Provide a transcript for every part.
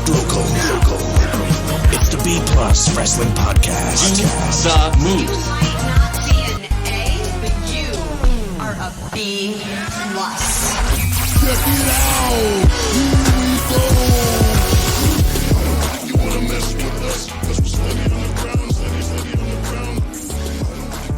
It's the B Plus Wrestling Podcast. The move. Might not be an A, but you are a B plus. Check it out! Here we go! You wanna mess with us? Cause we're steady on the ground, steady on the ground.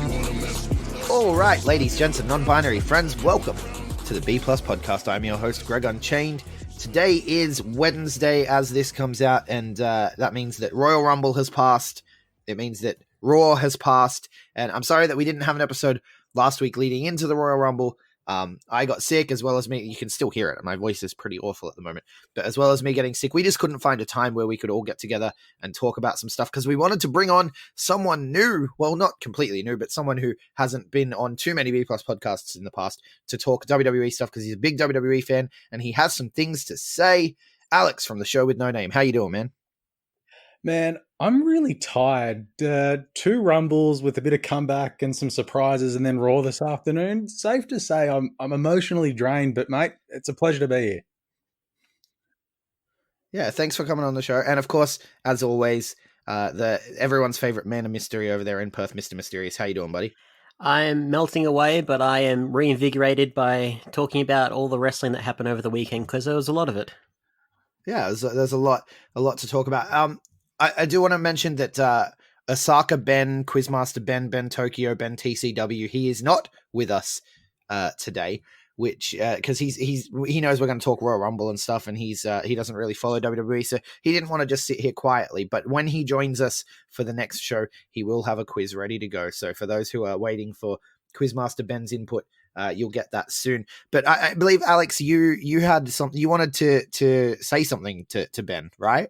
You wanna mess with us? All right, ladies, gents, and non-binary friends, welcome to the B Plus Podcast. I'm your host, GregUnchained. Today is Wednesday as this comes out, and that means that Royal Rumble has passed. It means that Raw has passed, and I'm sorry that we didn't have an episode last week leading into the Royal Rumble. I got sick, as well as me. You can still hear it. My voice is pretty awful at the moment. But as well as me getting sick, we just couldn't find a time where we could all get together and talk about some stuff, because we wanted to bring on someone new. Well, not completely new, but someone who hasn't been on too many B Plus podcasts in the past to talk WWE stuff, because he's a big WWE fan and he has some things to say. Alex from the show with no name. How you doing, man? Man, I'm really tired. 2 Rumbles with a bit of comeback and some surprises, and then Raw this afternoon. Safe to say I'm emotionally drained, but mate, it's a pleasure to be here. Yeah, thanks for coming on the show. And of course, as always, everyone's favorite man of mystery over there in Perth, Mr. Mysterious. How you doing, buddy? I am melting away, but I am reinvigorated by talking about all the wrestling that happened over the weekend, because there was a lot of it. Yeah, there's a lot to talk about. I do want to mention that Osaka Ben, Quizmaster Ben Tokyo, Ben TCW, he is not with us today, which because he knows we're going to talk Royal Rumble and stuff, and he doesn't really follow WWE, so he didn't want to just sit here quietly. But when he joins us for the next show, he will have a quiz ready to go. So for those who are waiting for Quizmaster Ben's input, you'll get that soon. But I believe, Alex, you had something you wanted to say something to Ben, right?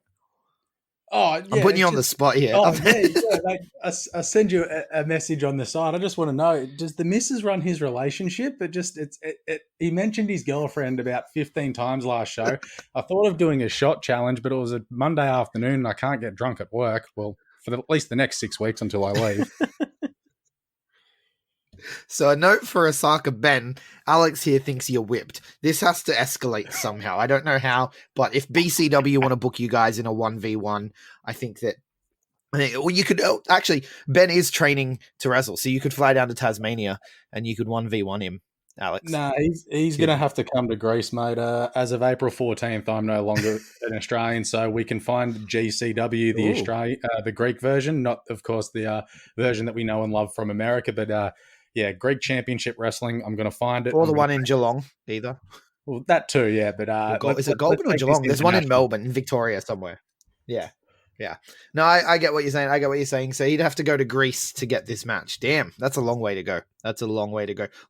Oh, yeah, I'm putting you on the spot here. Oh, like, I send you a message on the side. I just want to know, does the missus run his relationship? He mentioned his girlfriend about 15 times last show. I thought of doing a shot challenge, but it was a Monday afternoon and I can't get drunk at work. Well, for at least the next 6 weeks until I leave. So a note for Osaka Ben, Alex here thinks you're whipped. This has to escalate somehow. I don't know how, but if BCW want to book you guys in a 1v1, I think you could actually, Ben is training to wrestle, so you could fly down to Tasmania and you could 1v1 him, Alex. No, he's going to have to come to Greece, mate. As of April 14th, I'm no longer an Australian, so we can find GCW, the Greek version, not, of course, the version that we know and love from America, but yeah, Greek Championship Wrestling. I'm going to find it. Or the one in Geelong, either. Well, that too, yeah. But is it Goulburn or Geelong? There's one in Melbourne, in Victoria somewhere. Yeah. No, I get what you're saying. So he'd have to go to Greece to get this match. Damn, that's a long way to go.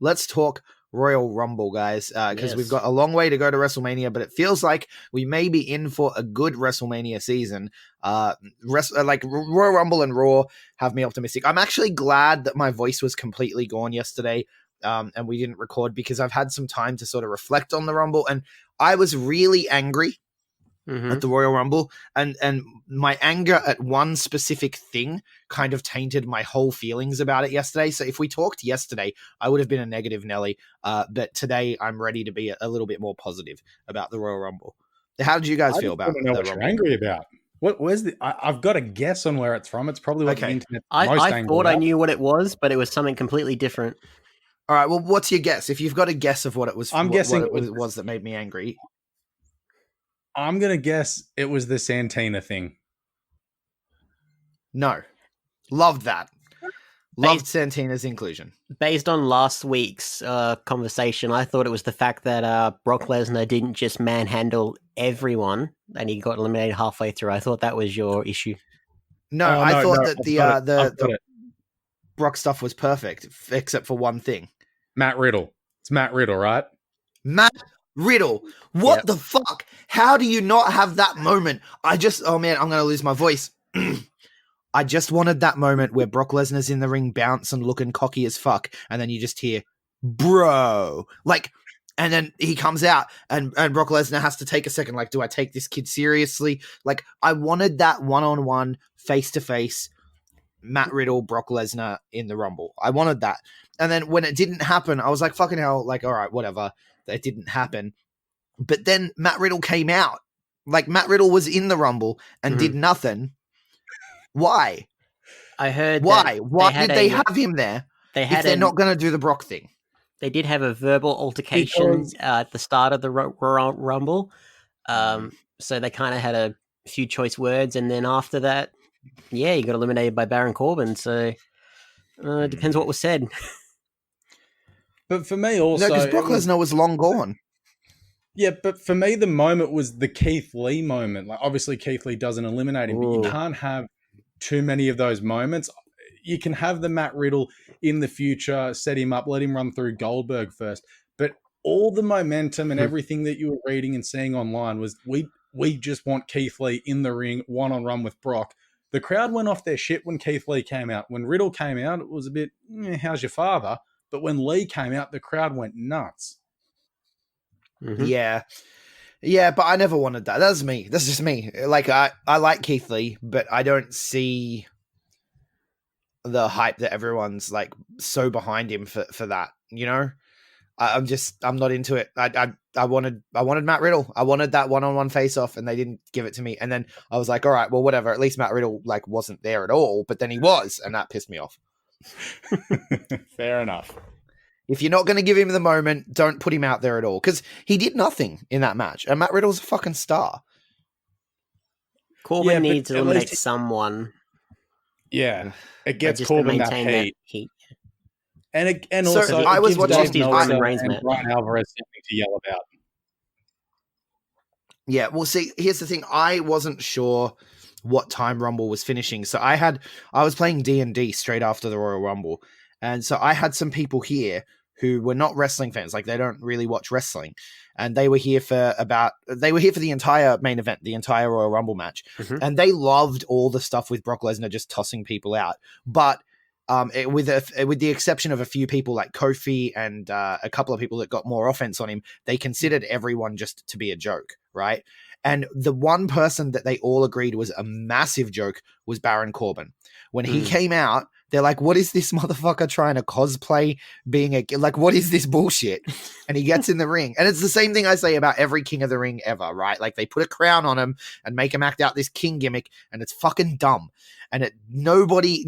Let's talk Royal Rumble, guys, because we've got a long way to go to WrestleMania, but it feels like we may be in for a good WrestleMania season. Like Royal Rumble and Raw have me optimistic. I'm actually glad that my voice was completely gone yesterday, and we didn't record, because I've had some time to sort of reflect on the Rumble, and I was really angry at the Royal Rumble, and my anger at one specific thing kind of tainted my whole feelings about it yesterday. So if we talked yesterday, I would have been a negative Nelly, but today I'm ready to be a little bit more positive about the Royal Rumble. How did you guys feel about know what you're angry about? Where's the? I've got a guess on where it's from. It's probably what the internet. I thought I knew what it was, but it was something completely different. All right. Well, what's your guess? If you've got a guess of what it was, I'm guessing what it was that made me angry. I'm going to guess it was the Santina thing. No. Loved that. Loved Santina's inclusion. Based on last week's conversation, I thought it was the fact that Brock Lesnar didn't just manhandle everyone and he got eliminated halfway through. I thought that was your issue. No, I thought that the Brock stuff was perfect, except for one thing. Matt Riddle. It's Matt Riddle, right? Matt Riddle. What the fuck? How do you not have that moment? Oh man, I'm going to lose my voice. I just wanted that moment where Brock Lesnar's in the ring, bouncing, looking cocky as fuck, and then you just hear, bro. Like, and then he comes out, and Brock Lesnar has to take a second, like, do I take this kid seriously? Like, I wanted that one-on-one, face-to-face, Matt Riddle, Brock Lesnar in the Rumble. I wanted that. And then when it didn't happen, I was like, fucking hell, like, all right, whatever. It didn't happen. But then Matt Riddle came out Like Matt Riddle was in the Rumble and did nothing. Why? I heard Why? that Why did they have him there if they're not going to do the Brock thing? They did have a verbal altercation at the start of the Rumble. So they kind of had a few choice words, and then after that, yeah, he got eliminated by Baron Corbin. So it depends what was said. But for me also... No, because Brock Lesnar was long gone. Yeah, but for me, the moment was the Keith Lee moment. Like, obviously, Keith Lee doesn't eliminate him, but you can't have too many of those moments. You can have the Matt Riddle in the future, set him up, let him run through Goldberg first. But all the momentum and everything that you were reading and seeing online was we just want Keith Lee in the ring, one-on-one with Brock. The crowd went off their shit when Keith Lee came out. When Riddle came out, it was a bit, how's your father? But when Lee came out, the crowd went nuts. Yeah, but I never wanted that. That's me. That's just me. Like I like Keith Lee, but I don't see the hype that everyone's like so behind him for that. You know, I'm not into it. I wanted Matt Riddle. I wanted that one-on-one face-off, and they didn't give it to me. And then I was like, all right, well, whatever. At least Matt Riddle like wasn't there at all, but then he was, and that pissed me off. Fair enough. If you're not going to give him the moment, don't put him out there at all. Because he did nothing in that match. And Matt Riddle's a fucking star. Corbin needs to eliminate someone. Yeah. It gets Corbin that heat. And also, so I was watching Brian Alvarez something to yell about. Yeah, well, see, here's the thing. I wasn't sure what time Rumble was finishing. So I was playing D&D straight after the Royal Rumble. And so I had some people here who were not wrestling fans, like they don't really watch wrestling. And they were here for the entire main event, the entire Royal Rumble match. And they loved all the stuff with Brock Lesnar just tossing people out. But with the exception of a few people like Kofi and a couple of people that got more offense on him, they considered everyone just to be a joke, right? And the one person that they all agreed was a massive joke was Baron Corbin. When he came out, they're like, what is this motherfucker trying to cosplay being like, what is this bullshit? And he gets in the ring. And it's the same thing I say about every King of the Ring ever, right? Like they put a crown on him and make him act out this king gimmick, and it's fucking dumb. And nobody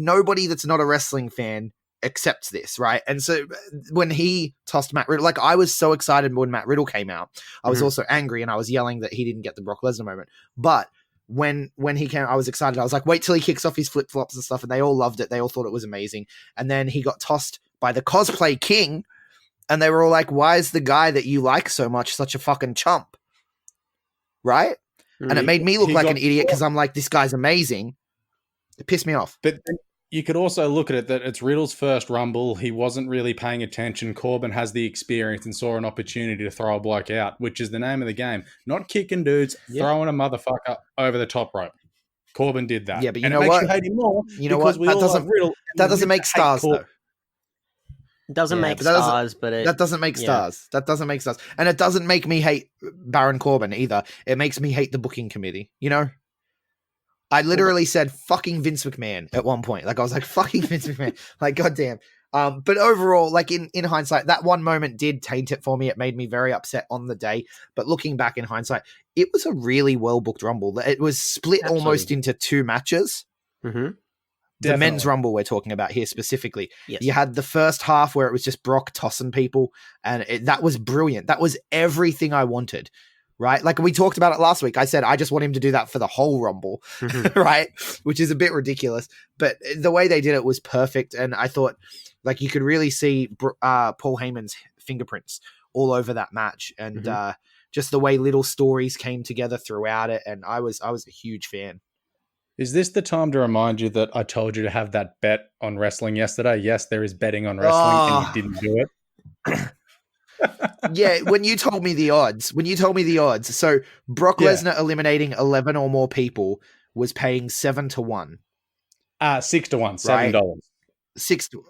that's not a wrestling fan accepts this, right? And so when he tossed Matt Riddle, like I was so excited when Matt Riddle came out. I was also angry and I was yelling that he didn't get the Brock Lesnar moment. But when he came, I was excited. I was like, wait till he kicks off his flip-flops and stuff. And they all loved it. They all thought it was amazing. And then he got tossed by the cosplay king. And they were all like, why is the guy that you like so much such a fucking chump? Right? And it made me look like an idiot because I'm like, this guy's amazing. It pissed me off. But you could also look at it that it's Riddle's first Rumble. He wasn't really paying attention. Corbin has the experience and saw an opportunity to throw a bloke out, which is the name of the game. Not kicking dudes, throwing a motherfucker over the top rope. Corbin did that. Yeah, but you know what? You hate him more That doesn't make stars, though. It doesn't make stars, but that doesn't make stars. That doesn't make stars. And it doesn't make me hate Baron Corbin either. It makes me hate the booking committee, you know? I literally said fucking Vince McMahon at one point. Like I was like, fucking Vince McMahon. Like, goddamn. But overall, like in hindsight, that one moment did taint it for me. It made me very upset on the day. But looking back in hindsight, it was a really well-booked Rumble. It was split almost into two matches. The men's Rumble we're talking about here specifically. Yes. You had the first half where it was just Brock tossing people. And that was brilliant. That was everything I wanted. Right? Like we talked about it last week. I said, I just want him to do that for the whole Rumble, right? Which is a bit ridiculous, but the way they did it was perfect. And I thought like you could really see Paul Heyman's fingerprints all over that match. And just the way little stories came together throughout it. And I was a huge fan. Is this the time to remind you that I told you to have that bet on wrestling yesterday? Yes, there is betting on wrestling and you didn't do it. Yeah, when you told me the odds, so Brock Lesnar eliminating 11 or more people was paying 7-1. 6-1, $7. 6 to,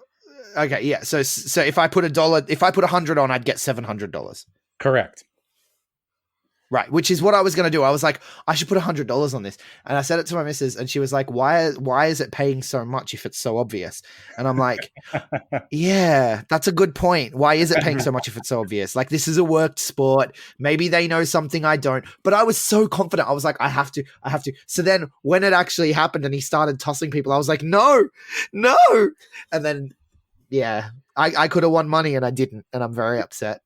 okay, yeah. So if I put $100 on, I'd get $700. Correct. Right, which is what I was going to do. I was like, I should put $100 on this. And I said it to my missus, and she was like, why is it paying so much if it's so obvious? And I'm like, yeah, that's a good point. Why is it paying so much if it's so obvious? Like, this is a worked sport. Maybe they know something I don't. But I was so confident. I was like, I have to. So then when it actually happened and he started tossing people, I was like, no. And then, yeah, I could have won money and I didn't. And I'm very upset.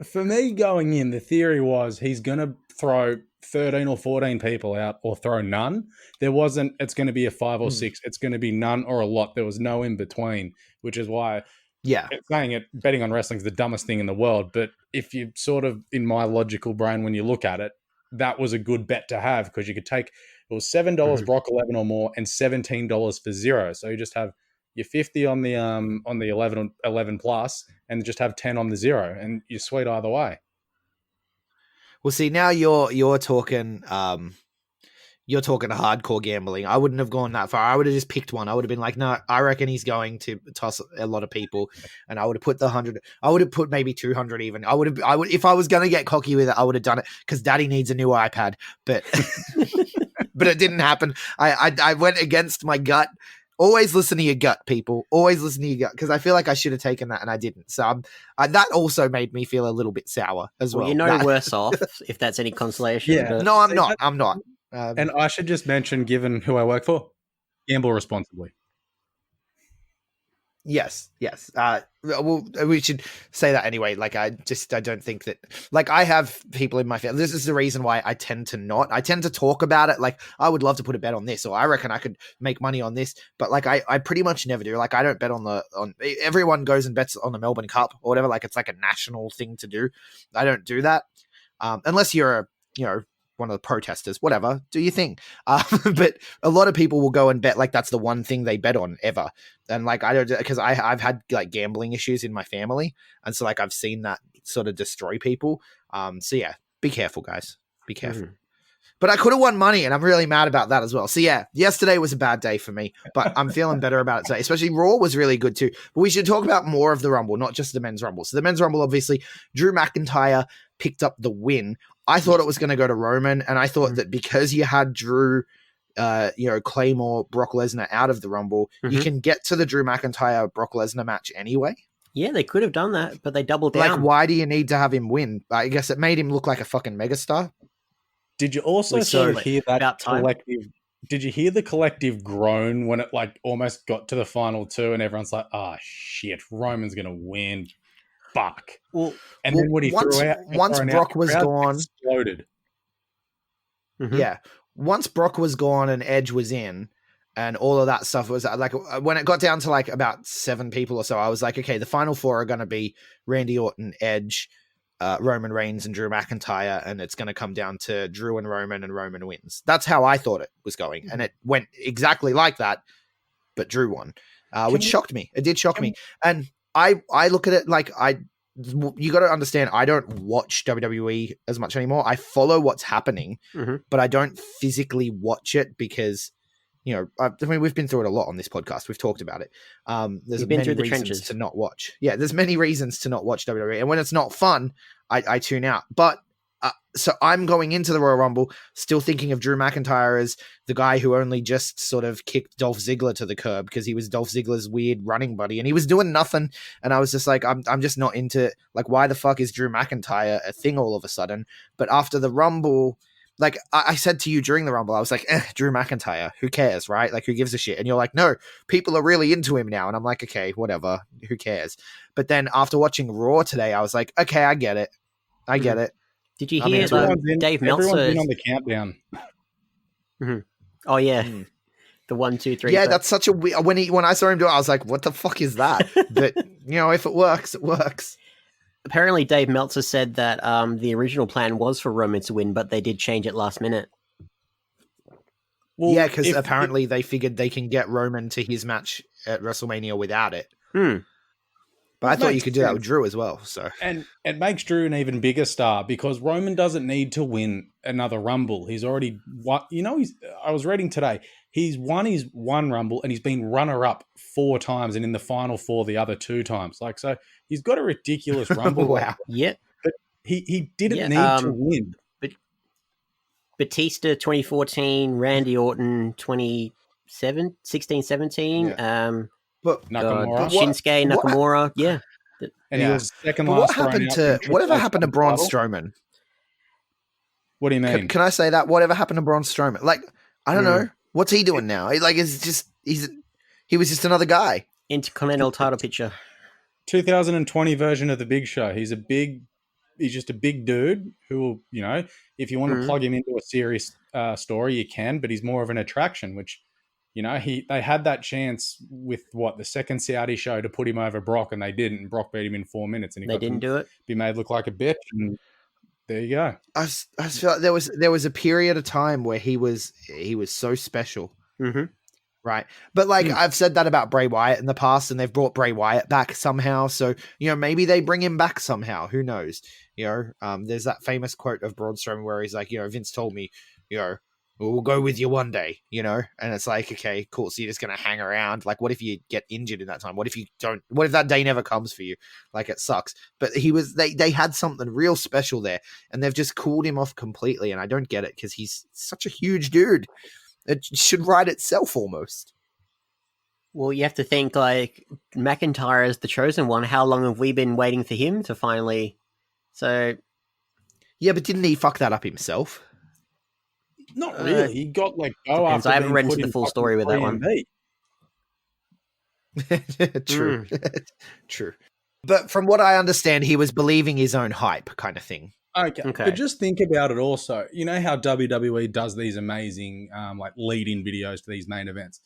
For me, going in, the theory was he's going to throw 13 or 14 people out or throw none. There wasn't, it's going to be a 5 or 6. It's going to be none or a lot. There was no in between, which is why betting on wrestling is the dumbest thing in the world. But if you sort of, in my logical brain, when you look at it, that was a good bet to have because you could take, it was $7 Brock 11 or more and $17 for 0. So you just have your 50 on the 11 plus and just have 10 on the 0 and you're sweet either way. Well, see, now you're talking hardcore gambling. I wouldn't have gone that far. I would have just picked one. I would have been like, no, I reckon he's going to toss a lot of people, and I would have put the 100. I would have put maybe 200 even. I would if I was going to get cocky with it, I would have done it because Daddy needs a new iPad. But but it didn't happen. I went against my gut. Always listen to your gut, people. Always listen to your gut because I feel like I should have taken that and I didn't. So that also made me feel a little bit sour as well. You're no worse off if that's any consolation. Yeah. But... No, I'm not. I'm not. And I should just mention, given who I work for, gamble responsibly. Yes. Well, we should say that anyway. Like, I don't think that, like, I have people in my family. This is the reason why I tend to not. I tend to talk about it. Like, I would love to put a bet on this, or I reckon I could make money on this. But like, I pretty much never do. Like, I don't bet on everyone goes and bets on the Melbourne Cup or whatever. Like, it's like a national thing to do. I don't do that. Unless you're one of the protesters, whatever, do your thing. But a lot of people will go and bet like that's the one thing they bet on ever. And like, I don't, because I've had like gambling issues in my family. And so like, I've seen that sort of destroy people. So yeah, be careful, guys. Be careful. But I could have won money and I'm really mad about that as well. So yeah, yesterday was a bad day for me, but I'm feeling better about it today. Especially Raw was really good too. But we should talk about more of the Rumble, not just the men's Rumble. So the men's Rumble, obviously, Drew McIntyre picked up the win. I thought it was going to go to Roman, and I thought that because you had Drew, Claymore, Brock Lesnar out of the Rumble, you can get to the Drew McIntyre Brock Lesnar match anyway. Yeah, they could have done that, but they doubled down. Like, why do you need to have him win? I guess it made him look like a fucking megastar. Did you also sort of hear that collective? Did you hear the collective groan when it like almost got to the final 2 and everyone's like, "Oh shit, Roman's gonna win." Fuck. Well, and then what he once Brock was gone, exploded. Yeah, once Brock was gone and Edge was in, and all of that stuff was like when it got down to like about 7 people or so, I was like, okay, the final 4 are going to be Randy Orton, Edge, Roman Reigns, and Drew McIntyre, and it's going to come down to Drew and Roman wins. That's how I thought it was going, and it went exactly like that, but Drew won, which shocked me. It did shock me, and I look at it like you got to understand, I don't watch WWE as much anymore. I follow what's happening, but I don't physically watch it because, we've been through it a lot on this podcast. We've talked about it. There's many reasons to not watch. Yeah, there's many reasons to not watch WWE. And when it's not fun, I tune out. But so I'm going into the Royal Rumble still thinking of Drew McIntyre as the guy who only just sort of kicked Dolph Ziggler to the curb because he was Dolph Ziggler's weird running buddy and he was doing nothing. And I was just like, I'm just not into, like, why the fuck is Drew McIntyre a thing all of a sudden? But after the Rumble, like I said to you during the Rumble, I was like, Drew McIntyre, who cares, right? Like, who gives a shit? And you're like, no, people are really into him now. And I'm like, okay, whatever, who cares? But then after watching Raw today, I was like, okay, I get it. I get it. Did you hear Dave Meltzer? Everyone's been on the countdown. Oh yeah, the 1, 2, 3. Yeah, that's such a weird. When I saw him do it, I was like, "What the fuck is that?" But if it works, it works. Apparently, Dave Meltzer said that the original plan was for Roman to win, but they did change it last minute. Well, yeah, because apparently they figured they can get Roman to his match at WrestleMania without it. But I thought you could do that with Drew as well. So, and it makes Drew an even bigger star because Roman doesn't need to win another Rumble. He's already won. I was reading today. He's won his one Rumble and he's been runner-up 4 times, and in the final 4 the other 2 times. Like, so he's got a ridiculous Rumble. Wow. Yeah. But he didn't need to win. But Batista 2014, Randy Orton 16, 17. But Nakamura. Shinsuke what- Nakamura. Yeah. And he was second But last. what happened thrown out to in whatever Triple H happened to on Braun title. Strowman? What do you mean? Can I say that? Whatever happened to Braun Strowman? Like, I don't know. What's he doing now? Like, it's just he was just another guy. Intercontinental title picture. 2020 version of the Big Show. He's just a big dude who will, if you want to plug him into a serious story, you can, but he's more of an attraction, which, they had that chance with the second Saudi show to put him over Brock, and they didn't, and Brock beat him in 4 minutes, and They didn't do it. be made look like a bitch, and there you go. I feel like there was a period of time where he was so special. Mm-hmm. Right. But I've said that about Bray Wyatt in the past, and they've brought Bray Wyatt back somehow. So, maybe they bring him back somehow. Who knows? There's that famous quote of Braun Strowman where he's like, Vince told me, we'll go with you one day, and it's like, okay, cool. So you're just going to hang around. Like, what if you get injured in that time? What if that day never comes for you? Like, it sucks. But they had something real special there, and they've just cooled him off completely. And I don't get it because he's such a huge dude. It should write itself almost. Well, you have to think McIntyre is the chosen one. How long have we been waiting for him to finally? So, yeah, but didn't he fuck that up himself? Not really. He got let go depends. after. I haven't being read put into the in full fucking story with that one. 3MB. True. True. But from what I understand, he was believing his own hype kind of thing. Okay. But just think about it also. You know how WWE does these amazing lead-in videos to these main events?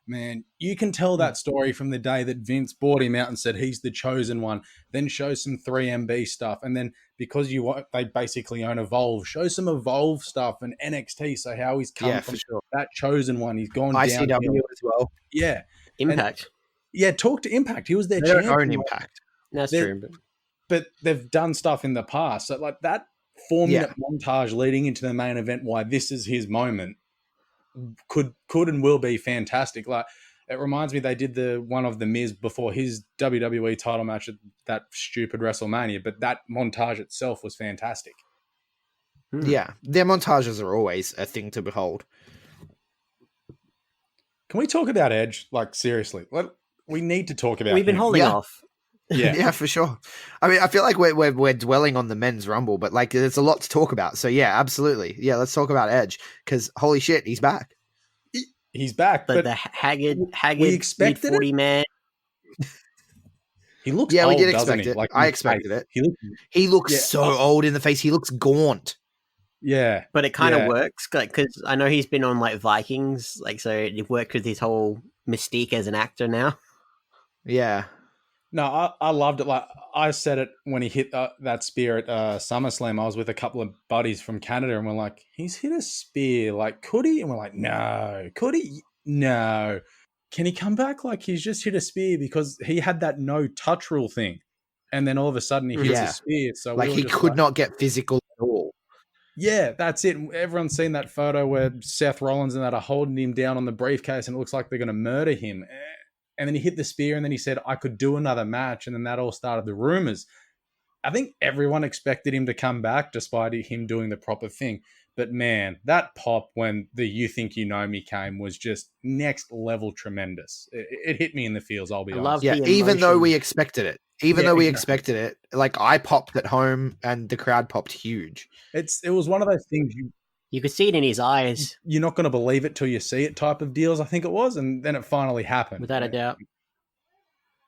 Man, you can tell that story from the day that Vince bought him out and said he's the chosen one, then show some 3MB stuff, and then because they basically own Evolve, show some Evolve stuff and NXT, so how he's come from that chosen one. He's gone ICW downhill. as well. Yeah. Impact. Talk to Impact. He was their They champion. don't own Impact. That's true. But they've done stuff in the past. So that 4-minute montage leading into the main event, why this is his moment, could and will be fantastic. It reminds me they did the one of the Miz before his WWE title match at that stupid WrestleMania, but that montage itself was fantastic. Yeah, their montages are always a thing to behold. Can we talk about Edge? Seriously, we need to talk about. We've been holding off. Yeah, yeah, for sure. I mean, I feel like we're dwelling on the men's rumble, but there's a lot to talk about. So yeah, absolutely. Yeah, let's talk about Edge because holy shit, he's back. He's back, but the haggard we expected mid-40 man. He looks we old, did doesn't expect he? it. I expected it. He looks so old in the face. He looks gaunt. Yeah, but it kind of works because I know he's been on Vikings, so it worked with his whole mystique as an actor now. Yeah. No, I loved it. I said it when he hit that spear at SummerSlam. I was with a couple of buddies from Canada, and we're like, "He's hit a spear. Could he?" And we're like, "No, could he? No. Can he come back? He's just hit a spear because he had that no touch rule thing, and then all of a sudden he hits a spear. So he could not get physical at all. Yeah, that's it. Everyone's seen that photo where Seth Rollins and that are holding him down on the briefcase, and it looks like they're going to murder him. And then he hit the spear, and then he said, I could do another match. And then that all started the rumors. I think everyone expected him to come back despite him doing the proper thing. But man, that pop when the You Think You Know Me came was just next level tremendous. It hit me in the feels, I'll be honest. Yeah, even though we expected it. Expected it. I popped at home and the crowd popped huge. It was one of those things you could see it in his eyes. You're not going to believe it till you see it type of deals, I think it was. And then it finally happened. Without a doubt.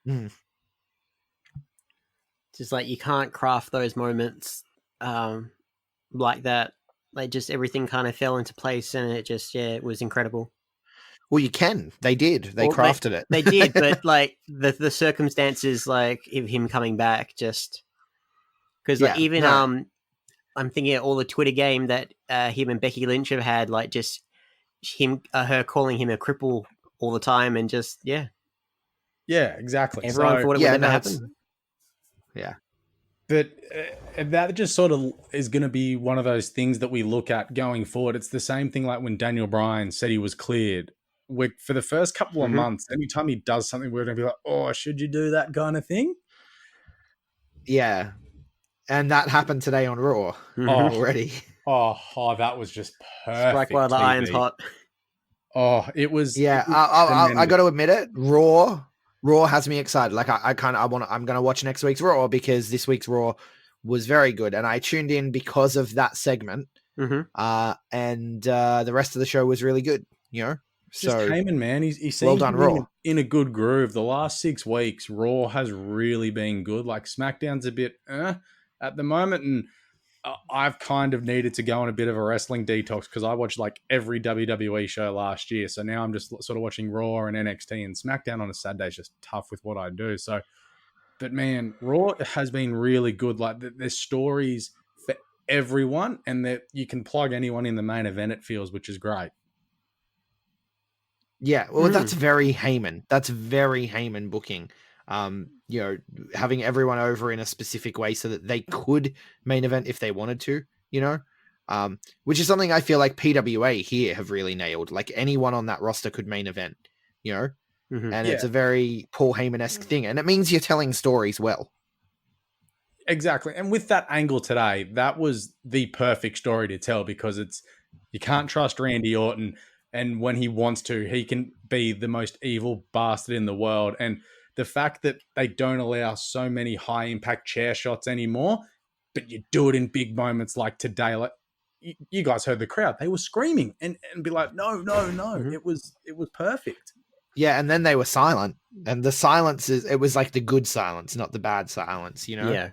Mm. Just you can't craft those moments like that. Just everything kind of fell into place and it just, it was incredible. Well, you can. They did. They crafted it. They did, but the circumstances, of him coming back just... Because I'm thinking of all the Twitter game that him and Becky Lynch have had, just her calling him a cripple all the time, and just yeah, exactly. Everyone thought it would never happen. Yeah, but that just sort of is going to be one of those things that we look at going forward. It's the same thing like when Daniel Bryan said he was cleared. For the first couple of months, anytime he does something, we're going to be like, "Oh, should you do that kind of thing?" Yeah. And that happened today on Raw already. Oh, that was just perfect. Strike while the TV. iron's hot. Oh, it was. Yeah, it was I tremendous. got to admit it. Raw has me excited. Like I'm gonna watch next week's Raw because this week's Raw was very good, and I tuned in because of that segment. Mhm. And the rest of the show was really good. You know, Just so Heyman, man. He seems well done, to be Raw. in a good groove. The last 6 weeks, Raw has really been good. Like SmackDown's a bit at the moment, and I've kind of needed to go on a bit of a wrestling detox because I watched like every WWE show last year. So now I'm just sort of watching Raw and NXT, and SmackDown on a Saturday is just tough with what I do. So, but man, Raw has been really good. Like there's stories for everyone, and that you can plug anyone in the main event. It feels, which is great. Yeah, well, that's very Heyman. That's very Heyman booking. You know, having everyone over in a specific way so that they could main event if they wanted to, you know, which is something I feel like PWA here have really nailed. Like anyone on that roster could main event, you know, and it's a very Paul Heyman-esque thing. And it means you're telling stories well. Exactly. And with that angle today, that was the perfect story to tell because you can't trust Randy Orton. And when he wants to, he can be the most evil bastard in the world. And the fact that they don't allow so many high impact chair shots anymore, but you do it in big moments like today. Like you guys heard the crowd, they were screaming and be like, no. It was perfect. Yeah, and then they were silent. And the silence it was like the good silence, not the bad silence, you know? Yeah.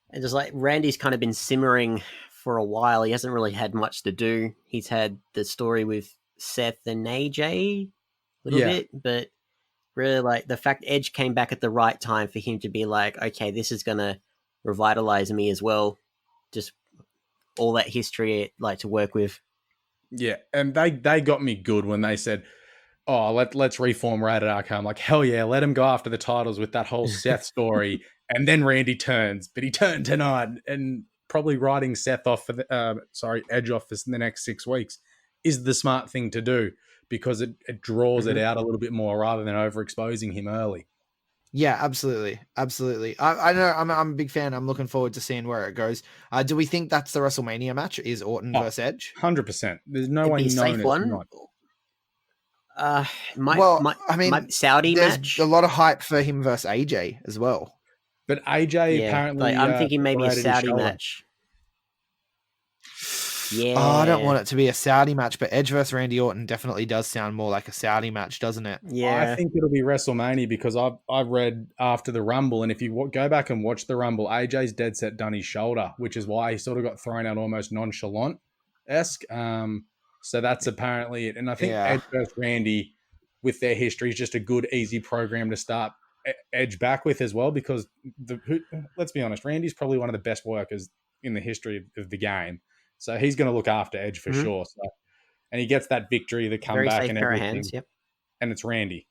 And just like Randy's kind of been simmering for a while. He hasn't really had much to do. He's had the story with Seth and AJ a little bit, but really like the fact Edge came back at the right time for him to be like, okay, this is going to revitalize me as well. Just all that history like to work with. Yeah, and they got me good when they said, oh, let's reform Rated RK. I'm like, hell yeah, let him go after the titles with that whole Seth story. And then Randy turns, but he turned tonight and probably writing Seth off for Edge off for the next 6 weeks is the smart thing to do because it draws it out a little bit more rather than overexposing him early. Yeah, absolutely. I know I'm a big fan. I'm looking forward to seeing where it goes. Do we think that's the WrestleMania match? Is Orton versus Edge? 100%. There's no It'd way be a known safe it's one. not. My Saudi there's match. a lot of hype for him versus AJ as well. But AJ apparently, like, I'm thinking maybe a separated his Saudi shoulder. match. Yeah. Oh, I don't want it to be a Saudi match, but Edge versus Randy Orton definitely does sound more like a Saudi match, doesn't it? Yeah. I think it'll be WrestleMania because I've read after the Rumble, and if you go back and watch the Rumble, AJ's dead set done his shoulder, which is why he sort of got thrown out almost nonchalant-esque. So that's apparently it. And I think Edge versus Randy, with their history, is just a good, easy program to start Edge back with as well because, let's be honest, Randy's probably one of the best workers in the history of the game. So he's going to look after Edge for sure. So, and he gets that victory, the comeback, Very safe and pair of everything. hands, yep. And it's Randy.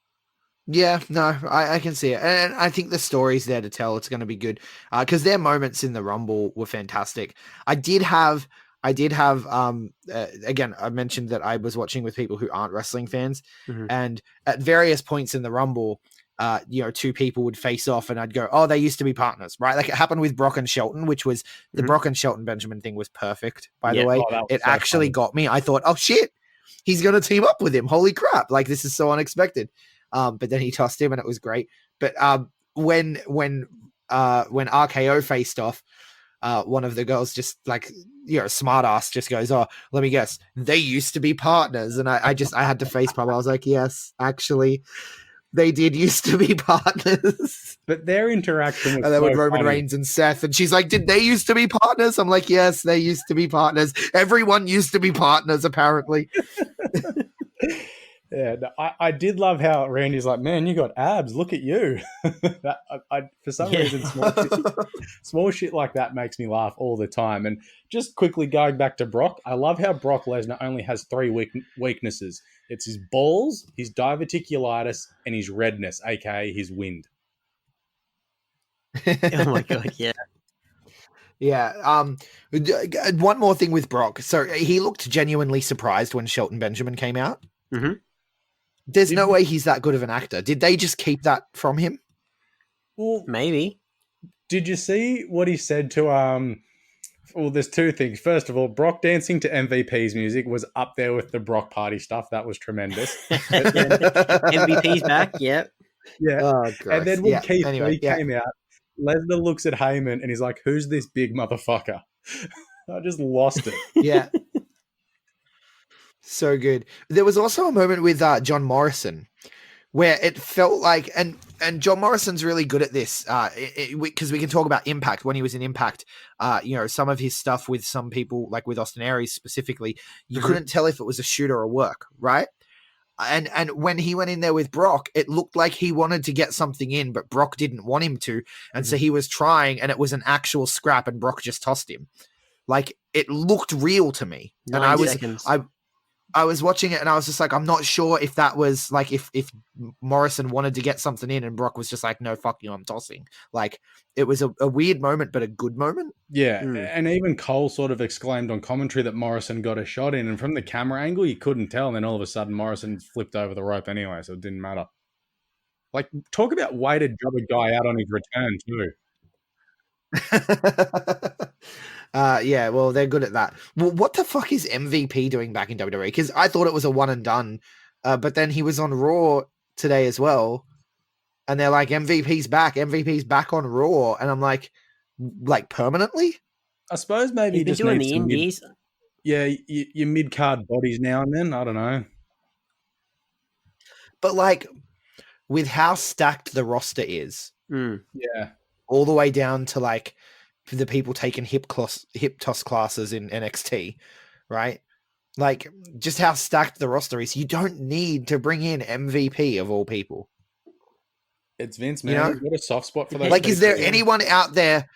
Yeah, no, I can see it. And I think the story's there to tell. It's going to be good because their moments in the Rumble were fantastic. I did have again, I mentioned that I was watching with people who aren't wrestling fans, and at various points in the Rumble, two people would face off and I'd go, oh, they used to be partners, right? Like it happened with Brock and Shelton, which was the Brock and Shelton Benjamin thing was perfect, by the way. It so actually funny. Got me. I thought, oh shit, he's going to team up with him. Holy crap. Like this is so unexpected. But then he tossed him and it was great. But when RKO faced off, one of the girls just like, smart ass just goes, oh, let me guess, they used to be partners. And I had to face palm. I was like, yes, actually, they did used to be partners. But their interaction was and then so with Roman funny. Reigns and Seth, and she's like, did they used to be partners? I'm like, yes, they used to be partners. Everyone used to be partners, apparently. Yeah, I did love how Randy's like, man, you got abs. Look at you. For some reason, small shit like that makes me laugh all the time. And just quickly going back to Brock, I love how Brock Lesnar only has 3 weaknesses. It's his balls, his diverticulitis, and his redness, aka his wind. Oh my god, yeah. Yeah. One more thing with Brock. So he looked genuinely surprised when Shelton Benjamin came out. Mm-hmm. There's no way he's that good of an actor. Did they just keep that from him? Well, maybe. Did you see what he said to Well, there's two things. First of all, Brock dancing to MVP's music was up there with the Brock party stuff. That was tremendous. But then, MVP's back. Yep. yeah. Oh, gross. And then when Yeah, Keith anyway, Lee yeah. came out, Lesnar looks at Heyman and he's like, "Who's this big motherfucker?" I just lost it. Yeah. So good. There was also a moment with John Morrison where it felt like, and John Morrison's really good at this, because we can talk about Impact. When he was in Impact, some of his stuff with some people, like with Austin Aries specifically, you couldn't tell if it was a shoot or a work, right? And when he went in there with Brock, it looked like he wanted to get something in, but Brock didn't want him to, and so he was trying, and it was an actual scrap, and Brock just tossed him. Like, it looked real to me, and I was watching it and I was just like, I'm not sure if that was like, if Morrison wanted to get something in and Brock was just like, no, fuck you, I'm tossing. Like, it was a weird moment, but a good moment. Yeah. And even Cole sort of exclaimed on commentary that Morrison got a shot in, and from the camera angle, you couldn't tell. And then all of a sudden Morrison flipped over the rope anyway. So it didn't matter. Like, talk about way to job a guy out on his return too. Yeah, well, they're good at that. Well, what the fuck is MVP doing back in WWE? Because I thought it was a one and done, but then he was on Raw today as well, and they're like, MVP's back on Raw, and I'm like permanently? I suppose maybe He's been just doing needs the some indies. your mid card bodies now and then. I don't know, but like with how stacked the roster is, yeah, all the way down to like the people taking hip toss classes in NXT, right? Like, just how stacked the roster is. You don't need to bring in MVP of all people. It's Vince, man. What a soft spot for those. Like, is there anyone out there?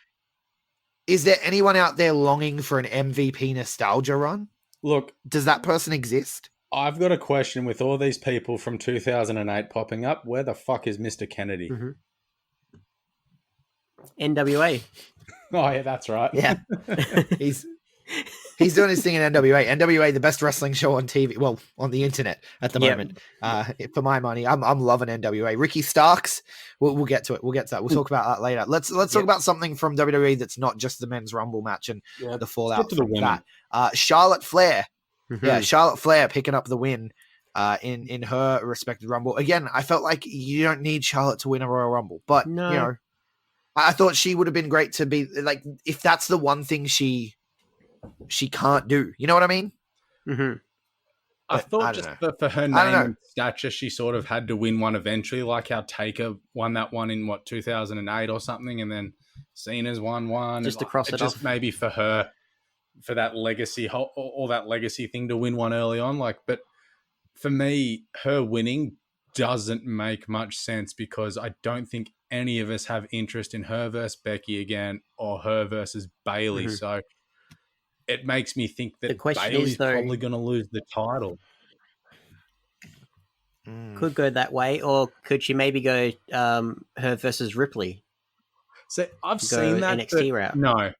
Is there anyone out there longing for an MVP nostalgia run? Look, does that person exist? I've got a question with all these people from 2008 popping up. Where the fuck is Mr. Kennedy? NWA. Oh, yeah, that's right. Yeah. He's doing his thing in NWA. NWA, the best wrestling show on TV, well, on the internet at the moment. For my money, I'm loving NWA. Ricky Starks, we'll get to it. We'll get to that. We'll talk about that later. Let's talk about something from WWE that's not just the men's Rumble match and the fallout from that. Charlotte Flair. Yeah, Charlotte Flair picking up the win in her respective Rumble. Again, I felt like you don't need Charlotte to win a Royal Rumble, but I thought she would have been great to be like, if that's the one thing she can't do. You know what I mean? I thought just for her name and stature, she sort of had to win one eventually, like how Taker won that one in 2008 or something, and then Cena's won one. Just to cross it off. Maybe for her, for that legacy, all that legacy thing to win one early on. Like, but for me, her winning doesn't make much sense because I don't think any of us have interest in her versus Becky again or her versus Bayley. So it makes me think that Bayley's probably going to lose the title. Could go that way, or could she maybe go her versus Ripley? So I've seen that NXT route. No,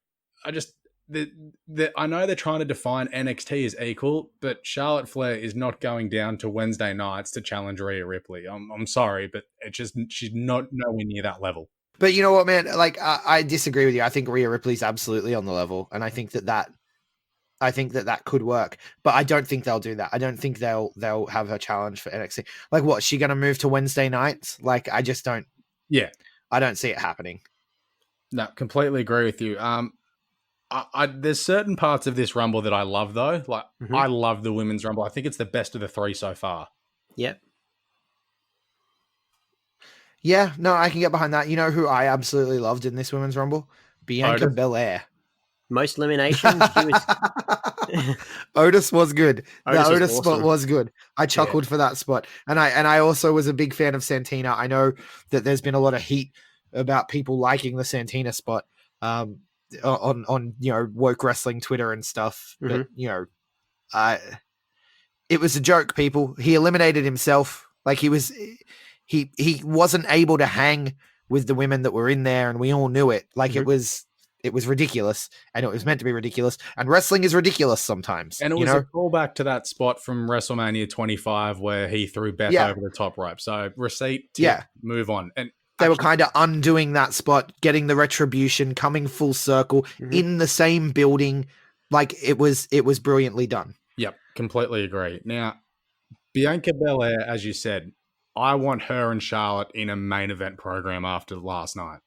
I just I know they're trying to define NXT as equal, but Charlotte Flair is not going down to Wednesday nights to challenge Rhea Ripley. I'm sorry, but she's not nowhere near that level. But you know what, man? Like, I disagree with you. I think Rhea Ripley's absolutely on the level, and I think that could work. But I don't think they'll do that. I don't think they'll have her challenge for NXT. Like, what? Is she going to move to Wednesday nights? Like, I just don't. Yeah, I don't see it happening. No, completely agree with you. There's certain parts of this Rumble that I love, though. Like, I love the Women's Rumble. I think it's the best of the three so far. Yep. Yeah, no, I can get behind that. You know who I absolutely loved in this Women's Rumble? Bianca Belair. Most eliminations. Otis was good. The Otis was spot awesome. was good. I chuckled for that spot. And I also was a big fan of Santina. I know that there's been a lot of heat about people liking the Santina spot. On woke wrestling Twitter and stuff, but it was a joke. People, he eliminated himself. Like, he wasn't able to hang with the women that were in there, and we all knew it. Like, it was ridiculous, and it was meant to be ridiculous. And wrestling is ridiculous sometimes. And it was a callback to that spot from WrestleMania 25 where he threw Beth over the top rope. So receipt, move on. And they were kind of undoing that spot, getting the retribution, coming full circle in the same building. Like it was brilliantly done. Yep, completely agree. Now, Bianca Belair, as you said, I want her and Charlotte in a main event program after last night.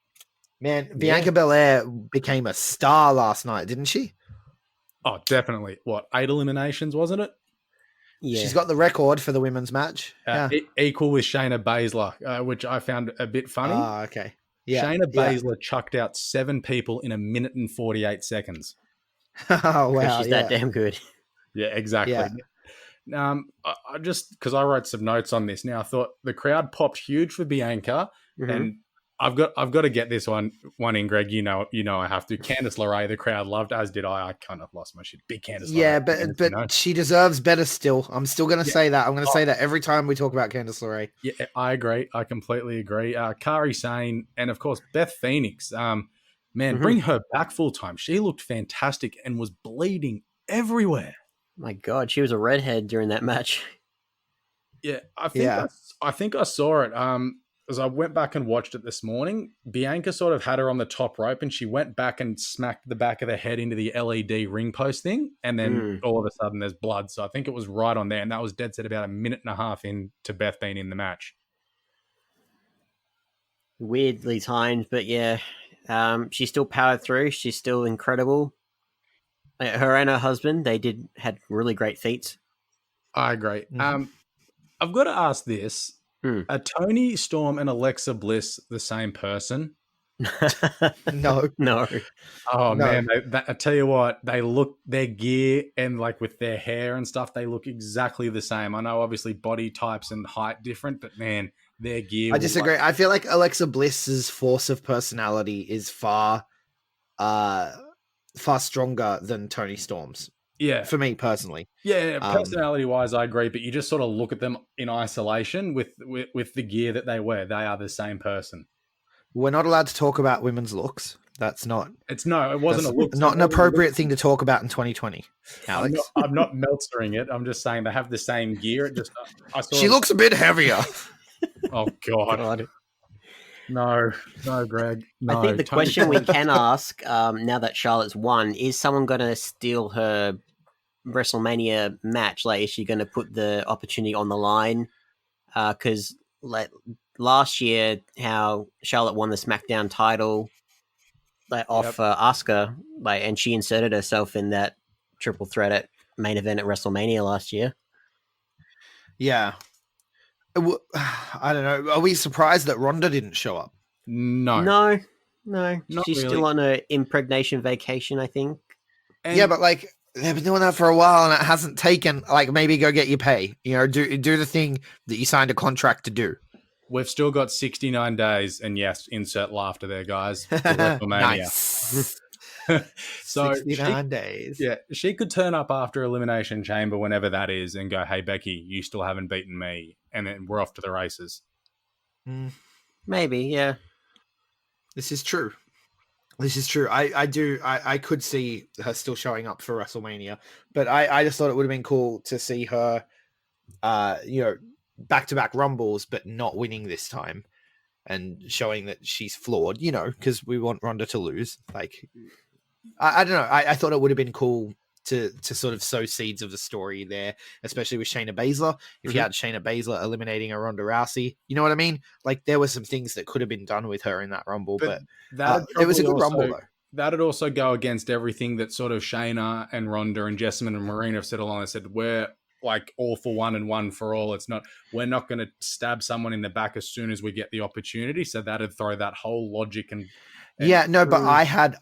Man, Bianca Belair became a star last night, didn't she? Oh, definitely. What, 8 eliminations, wasn't it? Yeah. She's got the record for the women's match. Equal with Shayna Baszler, which I found a bit funny. Ah, okay. Yeah. Shayna Baszler chucked out 7 people in a minute and 48 seconds. Oh, wow. She's that damn good. Yeah, exactly. Yeah. I just, because I wrote some notes on this. Now I thought the crowd popped huge for Bianca, and I've got to get this one in, Greg. You know I have to. Candice LeRae, the crowd loved, as did I. I kind of lost my shit. Big Candice LeRae. Yeah, but she deserves better still. I'm still going to say that. I'm going to say that every time we talk about Candice LeRae. Yeah, I agree. I completely agree. Kari Sane and, of course, Beth Phoenix. Bring her back full time. She looked fantastic and was bleeding everywhere. My God, she was a redhead during that match. Yeah, I think I saw it. As I went back and watched it this morning, Bianca sort of had her on the top rope and she went back and smacked the back of the head into the LED ring post thing. And then all of a sudden there's blood. So I think it was right on there. And that was dead set about a minute and a half into Beth being in the match. Weirdly timed, but yeah, she still powered through. She's still incredible. Her and her husband, had really great feats. I agree. I've got to ask this. Are Tony Storm and Alexa Bliss the same person? No. Oh, no. Man. I tell you what, they look, their gear and like with their hair and stuff, they look exactly the same. I know obviously body types and height different, but man, their gear. I disagree. I feel like Alexa Bliss's force of personality is far stronger than Tony Storm's. Yeah. For me personally. Yeah, personality-wise, I agree, but you just sort of look at them in isolation with the gear that they wear. They are the same person. We're not allowed to talk about women's looks. That's not... It wasn't a look. Not an appropriate thing to talk about in 2020, Alex. I'm not meltstering it. I'm just saying they have the same gear. It just... She looks a bit heavier. Oh, God. No, Greg. No. I think the question we can ask now that Charlotte's won is someone going to steal her WrestleMania match? Like, is she going to put the opportunity on the line? Because like last year, how Charlotte won the SmackDown title off Asuka, and she inserted herself in that triple threat at main event at WrestleMania last year. Yeah. I don't know. Are we surprised that Ronda didn't show up? No. She's really. still on her impregnation vacation, I think. Yeah, but like they've been doing that for a while, and it hasn't taken. Like maybe go get your pay. Do the thing that you signed a contract to do. We've still got 69 days, and yes, insert laughter there, guys. For WrestleMania. Nice. So 69 days. Yeah, she could turn up after Elimination Chamber, whenever that is, and go, "Hey Becky, you still haven't beaten me," and then we're off to the races. Maybe, yeah. This is true. I could see her still showing up for WrestleMania, but I just thought it would have been cool to see her, back-to-back Rumbles, but not winning this time, and showing that she's flawed. Because we want Ronda to lose. Like, I don't know. I thought it would have been cool to sort of sow seeds of the story there, especially with Shayna Baszler. If you had Shayna Baszler eliminating a Ronda Rousey, you know what I mean? Like, there were some things that could have been done with her in that Rumble, but it was a good Rumble, though. That'd also go against everything that sort of Shayna and Ronda and Jessamine and Marina have said along. They said, we're like all for one and one for all. We're not going to stab someone in the back as soon as we get the opportunity. So that'd throw that whole logic and but I had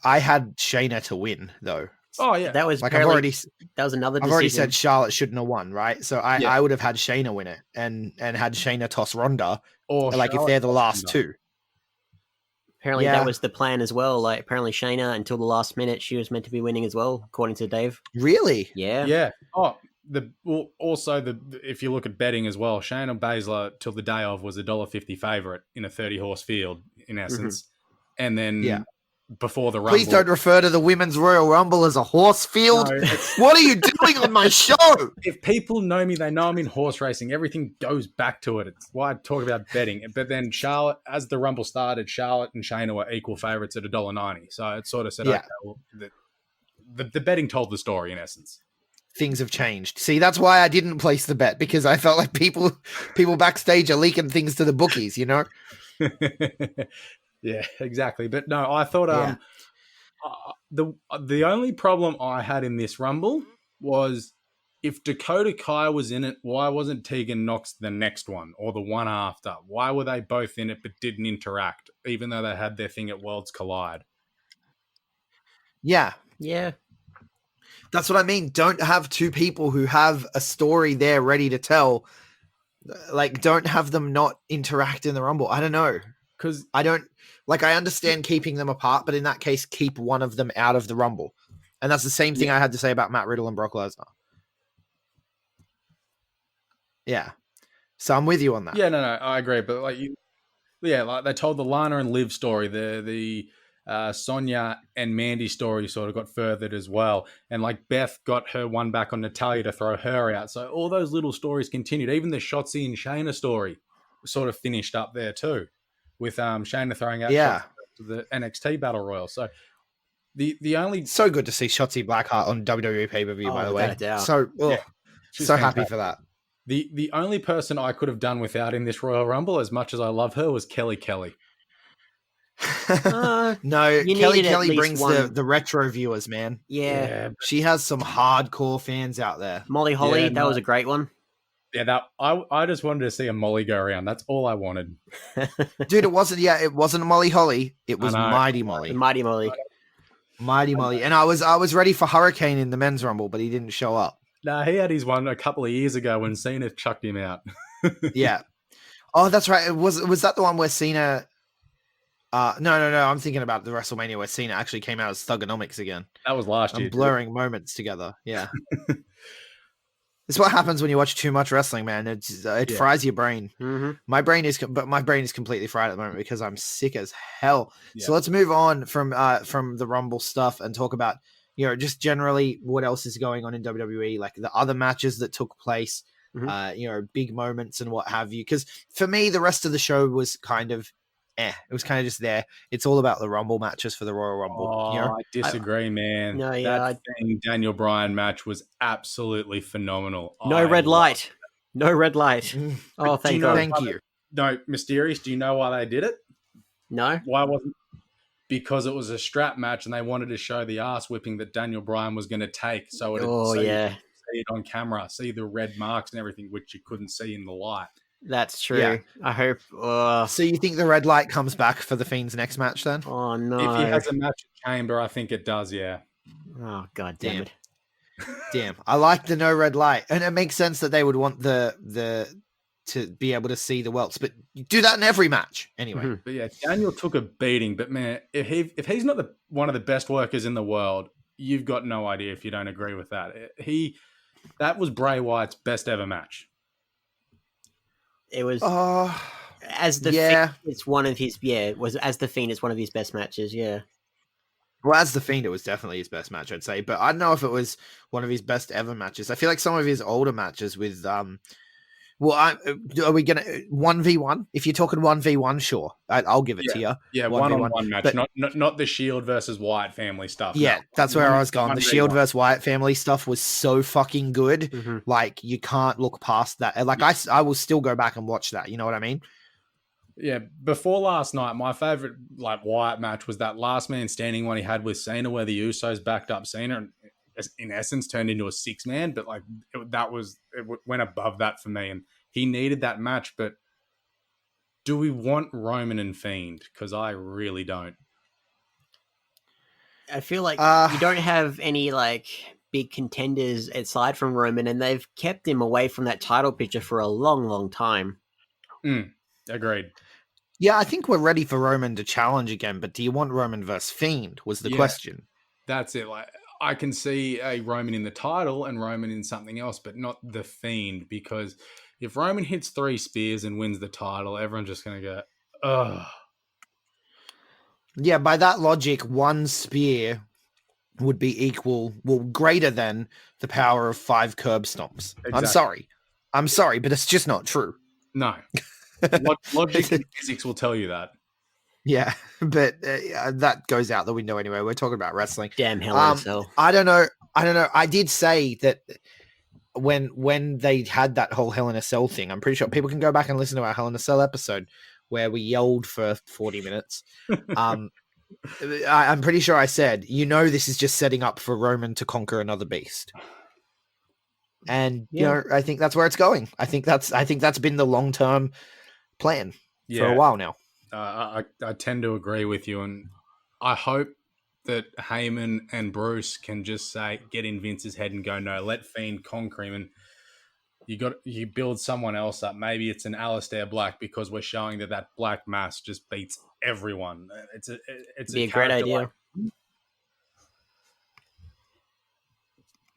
Shayna to win, though. Oh yeah, that was like that was another decision. I've already said Charlotte shouldn't have won, right? So I would have had Shayna win it and had Shayna toss Ronda, or like Charlotte, if they're the last two. Apparently that was the plan as well. Like apparently Shayna, until the last minute, she was meant to be winning as well, according to Dave. Really? Yeah. Yeah. Oh, if you look at betting as well, Shayna Baszler till the day of was $1.50 favorite in a 30-horse field in essence, and then before the Rumble. Please don't refer to the Women's Royal Rumble as a horse field. No, What are you doing on my show? if people know me, they know I'm in horse racing. Everything goes back to it. It's why I talk about betting. But then Charlotte, as the Rumble started, Charlotte and Shayna were equal favorites at $1.90. So it sort of said, Yeah. okay, well, the betting told the story in essence. Things have changed. See, that's why I didn't place the bet, because I felt like people backstage are leaking things to the bookies, you know? Yeah, exactly. But no, I thought Yeah. the only problem I had in this Rumble was if Dakota Kai was in it, why wasn't Tegan Nox the next one or the one after? Why were they both in it but didn't interact, even though they had their thing at Worlds Collide? Yeah. Yeah. That's what I mean. Don't have two people who have a story there ready to tell. Like, don't have them not interact in the Rumble. I don't know. Because I understand keeping them apart, but in that case, keep one of them out of the Rumble. And that's the same thing I had to say about Matt Riddle and Brock Lesnar. Yeah. So I'm with you on that. yeah, no, I agree. But like they told the Lana and Liv story, the Sonya and Mandy story sort of got furthered as well, and like Beth got her one back on Natalya to throw her out. So all those little stories continued. Even the Shotzi and Shayna story sort of finished up there too, with Shayna throwing out Yeah. shots to the NXT Battle Royal. So the only So good to see Shotzi Blackheart on WWE pay-per-view, by the way. without a doubt. So, she's so happy fantastic. for that. The only person I could have done without in this Royal Rumble, as much as I love her, was Kelly. No, You Kelly needed at least brings one. the retro viewers, man. Yeah. She has some hardcore fans out there. Molly Holly, Yeah, that no. was a great one. Yeah, that I just wanted to see a Molly go around. That's all I wanted. Dude, it wasn't Molly Holly. It was I know. Mighty Molly. Mighty Molly. Mighty Molly. And I was ready for Hurricane in the men's rumble, but he didn't show up. Nah, he had his one a couple of years ago when Cena chucked him out. Yeah. Oh, that's right. Was that the one where Cena no, I'm thinking about the WrestleMania where Cena actually came out as Thugonomics again. That was last year. I'm blurring moments together. Yeah. It's what happens when you watch too much wrestling, man. It fries your brain. Mm-hmm. My brain is completely fried at the moment because I'm sick as hell. Yeah. So let's move on from the Rumble stuff and talk about, just generally what else is going on in WWE, like the other matches that took place, big moments and what have you. Because for me, the rest of the show was kind of it was kind of just there. It's all about the Rumble matches for the Royal Rumble. Oh, I disagree, man. No, yeah, that Daniel Bryan match was absolutely phenomenal. No red light. No red light. Oh, thank God. Thank you. No, Mysterious, do you know why they did it? No. Why wasn't? Because it was a strap match and they wanted to show the ass whipping that Daniel Bryan was going to take. So you could see it on camera, see the red marks and everything, which you couldn't see in the light. That's true. Yeah. I hope. So you think the red light comes back for the Fiend's next match then? Oh, no. If he has a match at Chamber, I think it does, yeah. Oh, God damn it. Damn. I like the no red light. And it makes sense that they would want the to be able to see the welts, but you do that in every match anyway. Mhm. But yeah, Daniel took a beating. But man, if he's not one of the best workers in the world, you've got no idea if you don't agree with that. That was Bray Wyatt's best ever match. It was as the yeah. Fiend, it's one of his it was as the Fiend. It's one of his best matches. Yeah. Well, as the Fiend, it was definitely his best match, I'd say. But I don't know if it was one of his best ever matches. I feel like some of his older matches with are we gonna 1v1? If you're talking 1v1, sure, I'll give it to you. Yeah, 1-on-1 match, but, not the Shield versus Wyatt family stuff. Yeah, no. that's where I was going. The 1v1. Shield versus Wyatt family stuff was so fucking good. Mm-hmm. Like you can't look past that. Like I will still go back and watch that. You know what I mean? Yeah. Before last night, my favorite Wyatt match was that last man standing one he had with Cena, where the Usos backed up Cena and in essence turned into a 6-man. But it went above that for me, and he needed that match. But do we want Roman and Fiend? Because I really don't. I feel like you don't have any big contenders aside from Roman, and they've kept him away from that title picture for a long, long time. Agreed. Yeah, I think we're ready for Roman to challenge again. But do you want Roman versus Fiend? Was the question. That's it. I can see a Roman in the title and Roman in something else, but not the Fiend, because if Roman hits 3 spears and wins the title, everyone's just going to go, ugh. Yeah, by that logic, one spear would be greater than the power of 5 curb stomps. Exactly. I'm sorry, but it's just not true. No. Logic and physics will tell you that. Yeah, but that goes out the window anyway. We're talking about wrestling. Damn Hell in a Cell. I don't know. I did say that when they had that whole Hell in a Cell thing, I'm pretty sure people can go back and listen to our Hell in a Cell episode where we yelled for 40 minutes. I'm pretty sure I said, this is just setting up for Roman to conquer another beast. And I think that's where it's going. I think that's been the long-term plan for a while now. I tend to agree with you, and I hope that Heyman and Bruce can just get in Vince's head and go, no, let Fiend conquer him, and you build someone else up. Maybe it's an Aleister Black, because we're showing that Black mass just beats everyone. It's a great idea.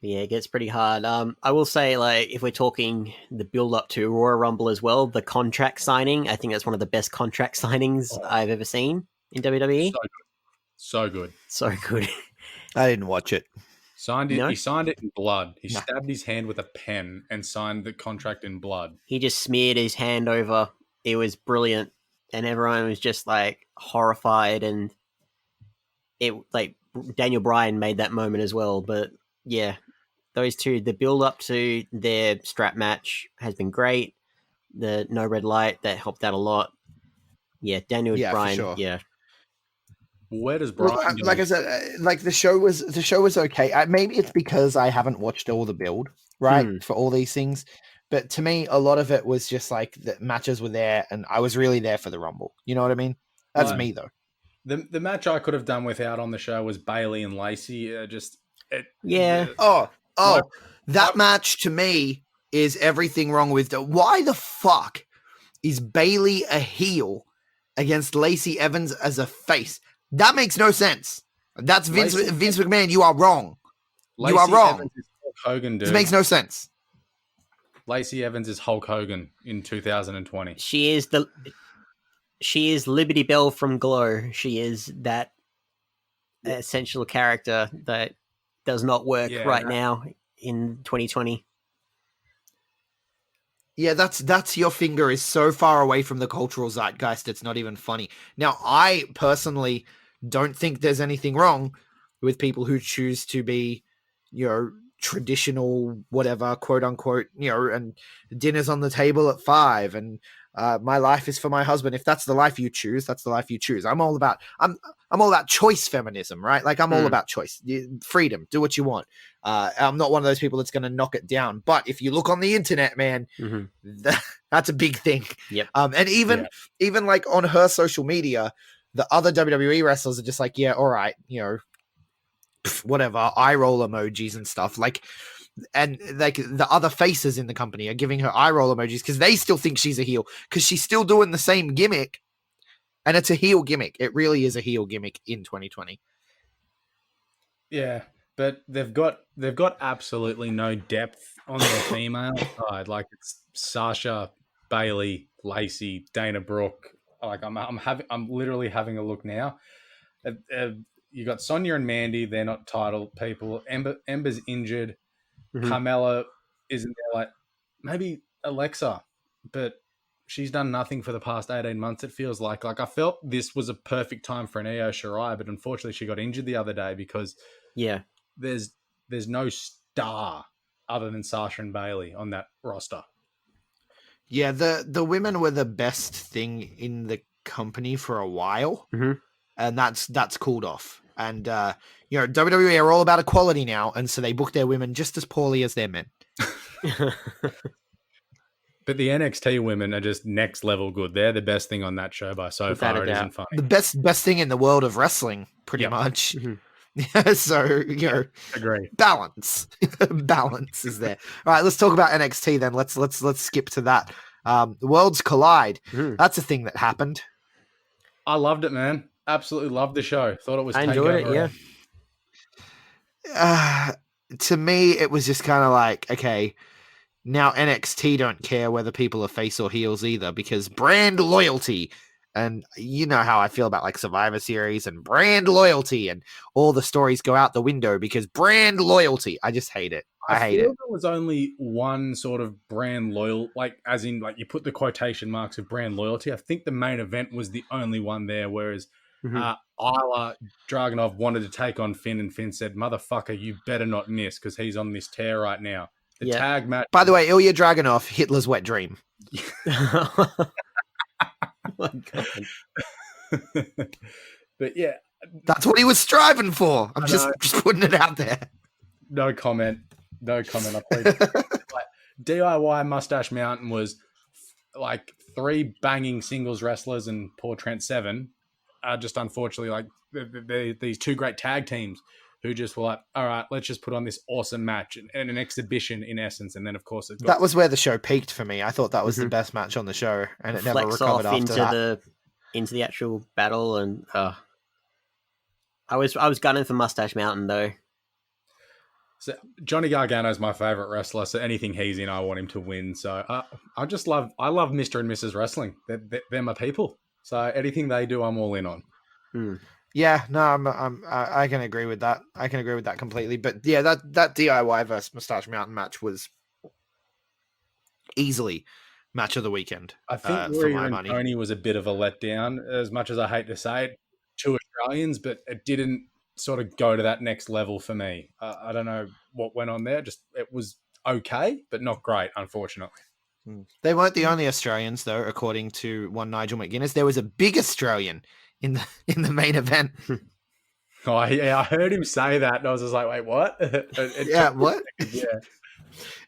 Yeah, it gets pretty hard. I will say, if we're talking the build up to Royal Rumble as well, the contract signing, I think that's one of the best contract signings I've ever seen in WWE. So good. So good. I didn't watch it. Signed it. No? He signed it in blood. He stabbed his hand with a pen and signed the contract in blood. He just smeared his hand over. It was brilliant, and everyone was just horrified. And it Daniel Bryan made that moment as well. But yeah, those two, the build up to their strap match has been great. The no red light, that helped out a lot. Yeah, Daniel Bryan. For sure. Yeah. Where does Bryan go? Like I said, the show was okay. Maybe it's because I haven't watched all the build, right, for all these things. But to me, a lot of it was just the matches were there, and I was really there for the Rumble. You know what I mean? That's me, though. The match I could have done without on the show was Bayley and Lacey. That match to me is everything wrong with why the fuck is Bayley a heel against Lacey Evans as a face? That makes no sense. That's Vince McMahon. You are wrong. Lacey you are wrong. Evans is Hulk Hogan, dude. This makes no sense. Lacey Evans is Hulk Hogan in 2020. She is Liberty Bell from Glow. She is that essential character that does not work now in 2020. Yeah, that's your finger is so far away from the cultural zeitgeist, it's not even funny. Now, I personally don't think there's anything wrong with people who choose to be, traditional, whatever, quote unquote, and dinner's on the table at 5 and my life is for my husband. If that's the life you choose, that's the life you choose. I'm all about choice feminism, right? I'm all about choice, freedom, do what you want. I'm not one of those people that's going to knock it down. But if you look on the internet, man, that's a big thing. Yep. And even on her social media, the other WWE wrestlers are just all right, whatever, eye roll emojis and stuff. And the other faces in the company are giving her eye roll emojis because they still think she's a heel because she's still doing the same gimmick, and it's a heel gimmick. It really is a heel gimmick in 2020. Yeah, but they've got absolutely no depth on their female side. It's Sasha, Bayley, Lacey, Dana Brooke. I'm literally having a look now. You got Sonya and Mandy. They're not title people. Ember's injured. Carmella isn't there. Maybe Alexa, but she's done nothing for the past 18 months. It feels like I felt this was a perfect time for an Io Shirai, but unfortunately she got injured the other day because there's no star other than Sasha and Bayley on that roster. Yeah, the women were the best thing in the company for a while, and that's cooled off. And WWE are all about equality now, and so they book their women just as poorly as their men. But the NXT women are just next level good. They're the best thing on that show by so far. It isn't funny. The best thing in the world of wrestling, pretty much. So agree. Balance is there. All right, let's talk about NXT then. Let's skip to that. The Worlds Collide. That's a thing that happened. I loved it, man. Absolutely loved the show. Thought it was. I enjoyed it. Yeah. To me, it was just kind of okay. Now NXT don't care whether people are face or heels either because brand loyalty, And you know how I feel about like Survivor Series and brand loyalty, and all the stories go out the window because brand loyalty. I just hate it. I hate feel it. there was only one sort of brand loyal, like as in like you put the quotation marks of brand loyalty. I think the main event was the only one there, whereas Isla Dragunov wanted to take on Finn, and Finn said, "Motherfucker, you better not miss because he's on this tear right now." The tag match. By the way, Ilya Dragunov, Hitler's wet dream. Oh my God. But yeah, That's what he was striving for. I'm just putting it out there. no comment. I plead. Like, DIY Mustache Mountain was like 3 banging singles wrestlers and poor Trent Seven. Just unfortunately, like these 2 great tag teams who just were like, all right, let's just put on this awesome match and an exhibition in essence. And then, of course, that was where the show peaked for me. I thought that was the best match on the show, and it never recovered after that. Into the actual battle, and I was gunning for Mustache Mountain though. So Johnny Gargano's my favorite wrestler, so anything he's in, I want him to win. So I love Mr. and Mrs. Wrestling. They're my people. So anything they do, I'm all in on. Yeah, no, I can agree with that. I can agree with that completely. But yeah, that DIY versus Mustache Mountain match was easily match of the weekend. I think Warrior and Tony was a bit of a letdown, as much as I hate to say it, 2 Australians, but it didn't sort of go to that next level for me. I don't know what went on there. Just it was okay, but not great, unfortunately. They weren't the only Australians, though, according to one Nigel McGuinness. There was a big Australian in the main event. Oh yeah, I heard him say that, and I was just like, "Wait, what?" What? Yeah.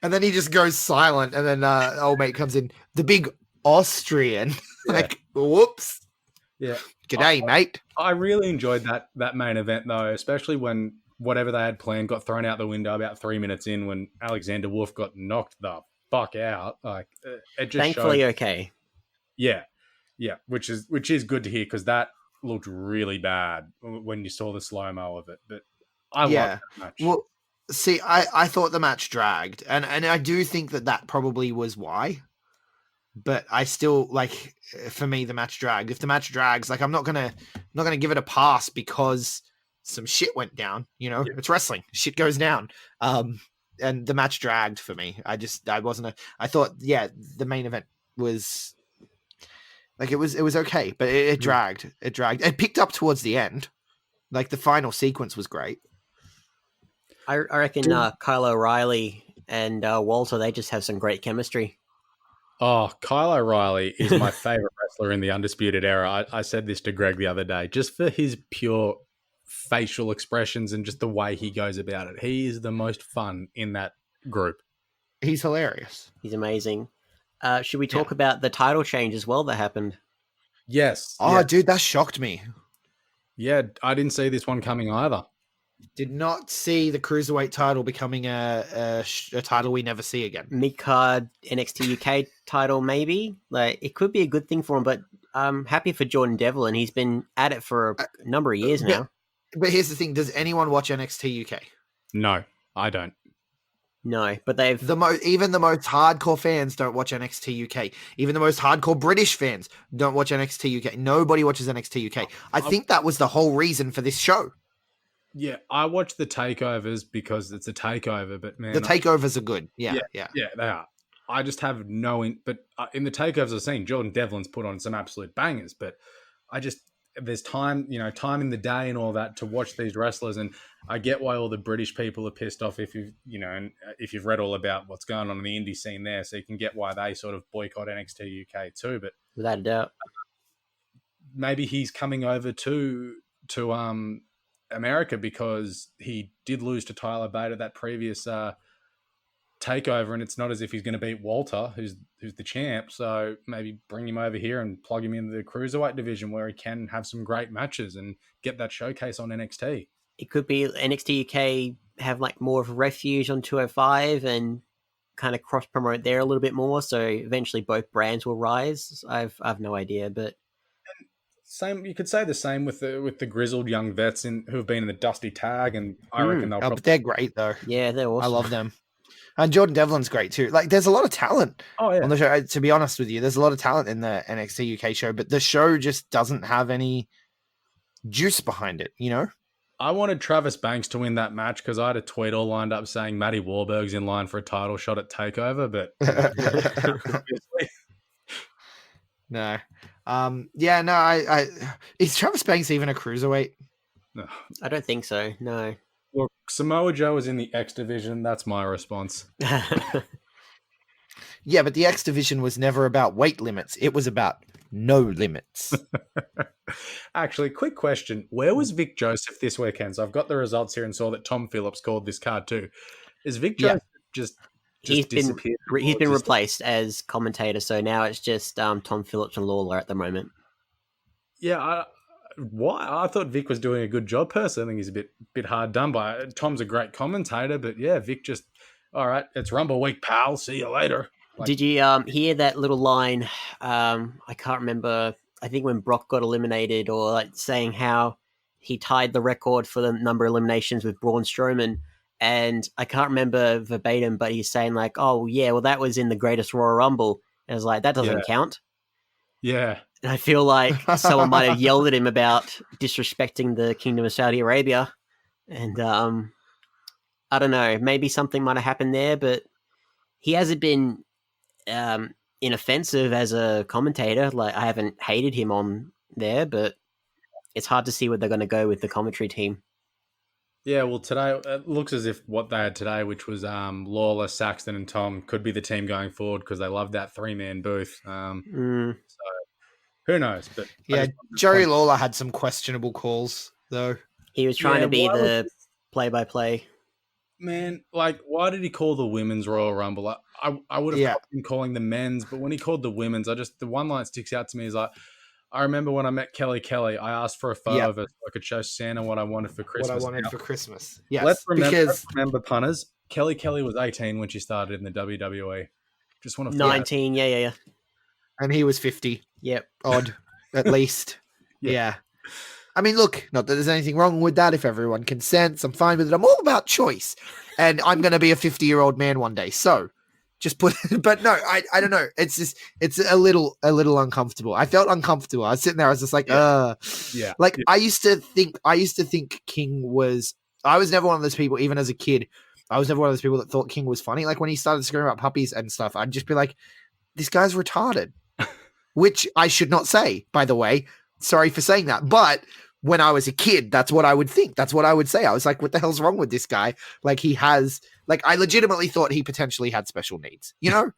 And then he just goes silent, and then old mate comes in, the big Austrian. Like, whoops. Yeah. G'day, mate. I really enjoyed that main event though, especially when whatever they had planned got thrown out the window about 3 minutes in when Alexander Wolf got knocked the fuck out. Like it just thankfully okay. Yeah, which is good to hear because that looked really bad when you saw the slow mo of it. But I love that match. Well, see, I thought the match dragged, and I do think that probably was why. But I still like, for me, the match dragged. If the match drags, like I'm not gonna give it a pass because some shit went down. You know, It's wrestling. Shit goes down. And the match dragged for me. I thought, the main event was like it was okay, but it dragged. It dragged. It picked up towards the end. Like the final sequence was great. I reckon Kyle O'Reilly and Walter, they just have some great chemistry. Oh, Kyle O'Reilly is my favorite wrestler in the Undisputed Era. I said this to Greg the other day, just for his pure facial expressions and just the way he goes about it. He is the most fun in that group. He's hilarious. He's amazing. Should we talk about the title change as well that happened? Yes. Oh, dude, that shocked me. Yeah, I didn't see this one coming either. Did not see the Cruiserweight title becoming a title we never see again. Mid-card NXT UK title, maybe. Like, it could be a good thing for him, but I'm happy for Jordan Devlin. He's been at it for a number of years now. But here's the thing. Does anyone watch NXT UK? No, I don't. No, but they've... Even the most hardcore fans don't watch NXT UK. Even the most hardcore British fans don't watch NXT UK. Nobody watches NXT UK. I think that was the whole reason for this show. Yeah, I watch the takeovers because it's a takeover, but man... The takeovers are good. Yeah, they are. I just have but in the takeovers I've seen, Jordan Devlin's put on some absolute bangers, but there's time in the day and all that to watch these wrestlers, and I get why all the British people are pissed off if you've read all about what's going on in the indie scene there, so you can get why they sort of boycott NXT UK too. But without a doubt, maybe he's coming over to America because he did lose to Tyler Bate at that previous takeover, and it's not as if he's going to beat Walter, who's the champ. So maybe bring him over here and plug him into the Cruiserweight division where he can have some great matches and get that showcase on NXT. It could be NXT UK have like more of a refuge on 205 and kind of cross promote there a little bit more. So eventually both brands will rise. I've no idea, but same. You could say the same with the grizzled young vets who have been in the Dusty Tag, and I reckon they'll. But they're great though. Yeah, they're awesome. I love them. And Jordan Devlin's great too. Like, there's a lot of talent Oh yeah, on the show. To be honest with you, there's a lot of talent in the NXT UK show, but the show just doesn't have any juice behind it. You know? I wanted Travis Banks to win that match because I had a tweet all lined up saying Matty Wahlberg's in line for a title shot at Takeover, but obviously. No. Yeah, no, I is Travis Banks even a cruiserweight? No. I don't think so. No. Look, Samoa Joe is in the X division. That's my response. Yeah, but the X division was never about weight limits. It was about no limits. Actually, quick question. Where was Vic Joseph this weekend? So I've got the results here and saw that Tom Phillips called this card too. Is Vic Yeah. Joseph just he's disappeared? been replaced as commentator, so now it's just Tom Phillips and Lawler at the moment. Yeah, why? I thought Vic was doing a good job personally. I think he's a bit hard done by. Tom's a great commentator, but yeah, Vic just, all right, it's Rumble Week, pal. See you later. Like, Did you hear that little line? I can't remember. I think when Brock got eliminated, or like saying how he tied the record for the number of eliminations with Braun Strowman. And I can't remember verbatim, but he's saying like, "Oh yeah, well that was in the Greatest Royal Rumble." And I was like, "That doesn't count." yeah. And I feel like someone might have yelled at him about disrespecting the Kingdom of Saudi Arabia, and I don't know, maybe something might have happened there, but he hasn't been inoffensive as a commentator. Like, I haven't hated him on there, but it's hard to see where they're going to go with the commentary team. Yeah, well, today it looks as if what they had today, which was Lawler, Saxton, and Tom, could be the team going forward because they love that 3-man booth. So who knows? But Yeah, Jerry Lawler had some questionable calls though. He was trying to be why the play-by-play. Man, like, why did he call the women's Royal Rumble? I would have been calling the men's, but when he called the women's, the one line that sticks out to me is like, I remember when I met Kelly, I asked for a photo of her so I could show Santa what I wanted for Christmas. For Christmas. Yes, Let's remember, punters, Kelly was 18 when she started in the WWE. Just want to 19, yeah. And he was 50. Yep. Odd, at least. Yeah. I mean, look, not that there's anything wrong with that. If everyone consents, I'm fine with it. I'm all about choice. And I'm going to be a 50-year-old man one day. So just put, but no, I don't know. It's just, it's a little uncomfortable. I felt uncomfortable. I was sitting there. I was just like, Like, I used to think King was, I was never one of those people, even as a kid, I was never one of those people that thought King was funny. Like, when he started screaming about puppies and stuff, I'd just be like, this guy's retarded, which I should not say, by the way. Sorry for saying that. But when I was a kid, that's what I would think. That's what I would say. I was like, what the hell's wrong with this guy? Like, he has, like, I legitimately thought he potentially had special needs, you know?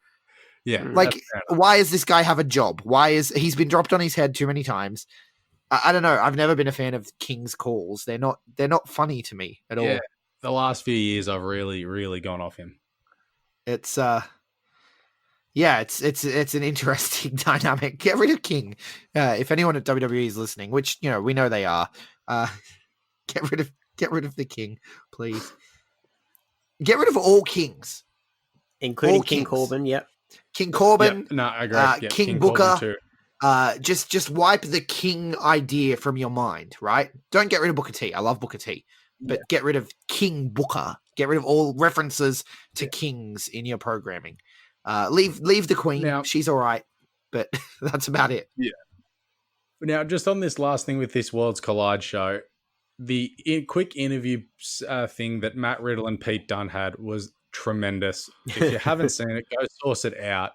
Yeah. Like, why does this guy have a job? He's been dropped on his head too many times. I don't know. I've never been a fan of King's calls. They're not funny to me at all. The last few years, I've really, really gone off him. It's it's an interesting dynamic. Get rid of King. If anyone at WWE is listening, which, you know, we know they are, get rid of the King, please. Get rid of all Kings, including all King Kings. Corbin. Yep. King Corbin. Yep. No, I agree. King Booker. Too. Just wipe the King idea from your mind, right? Don't get rid of Booker T. I love Booker T, but get rid of King Booker. Get rid of all references to kings in your programming. Leave the Queen. Now, she's all right, but that's about it. Yeah. Now, just on this last thing with this Worlds Collide show, the quick interview thing that Matt Riddle and Pete Dunne had was tremendous. If you haven't seen it, go source it out.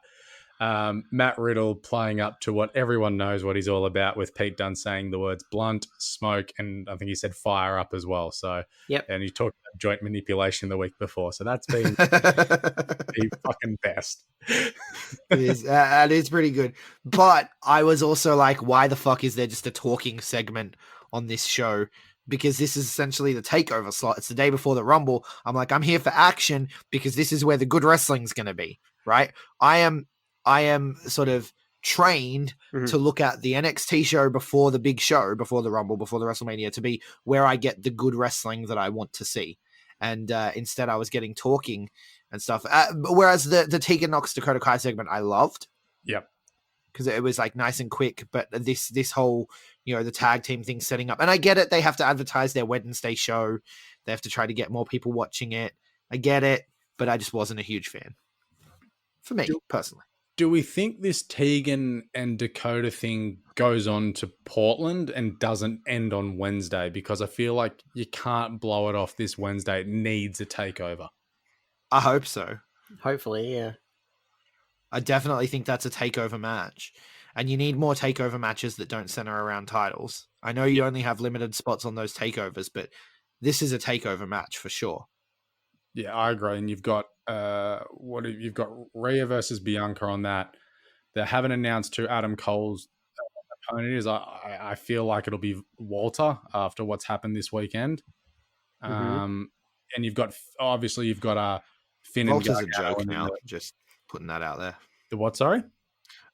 Matt Riddle playing up to what everyone knows what he's all about, with Pete Dunne saying the words blunt, smoke, and I think he said fire up as well. So, and he talked about joint manipulation the week before. So that's been the fucking best. It is pretty good. But I was also like, why the fuck is there just a talking segment on this show? Because this is essentially the takeover slot. It's the day before the Rumble. I'm like, I'm here for action because this is where the good wrestling's going to be, right? I am sort of trained to look at the NXT show before the big show, before the Rumble, before the WrestleMania, to be where I get the good wrestling that I want to see. And instead I was getting talking and stuff. Whereas the Tegan Nox Dakota Kai segment I loved. Yep. Because it was like nice and quick. But this whole, you know, the tag team thing setting up. And I get it. They have to advertise their Wednesday show. They have to try to get more people watching it. I get it. but I just wasn't a huge fan. For me, personally. Do we think this Tegan and Dakota thing goes on to Portland and doesn't end on Wednesday? Because I feel like you can't blow it off this Wednesday. It needs a takeover. I hope so. Hopefully, yeah. I definitely think that's a takeover match. And you need more takeover matches that don't center around titles. I know you only have limited spots on those takeovers, but this is a takeover match for sure. Yeah, I agree. And you've got you've got Rhea versus Bianca on that. They haven't announced who Adam Cole's opponent is. I feel like it'll be Walter after what's happened this weekend. And you've got Finn Walter's and a Gargano joke and now. Just putting that out there. The what? Sorry,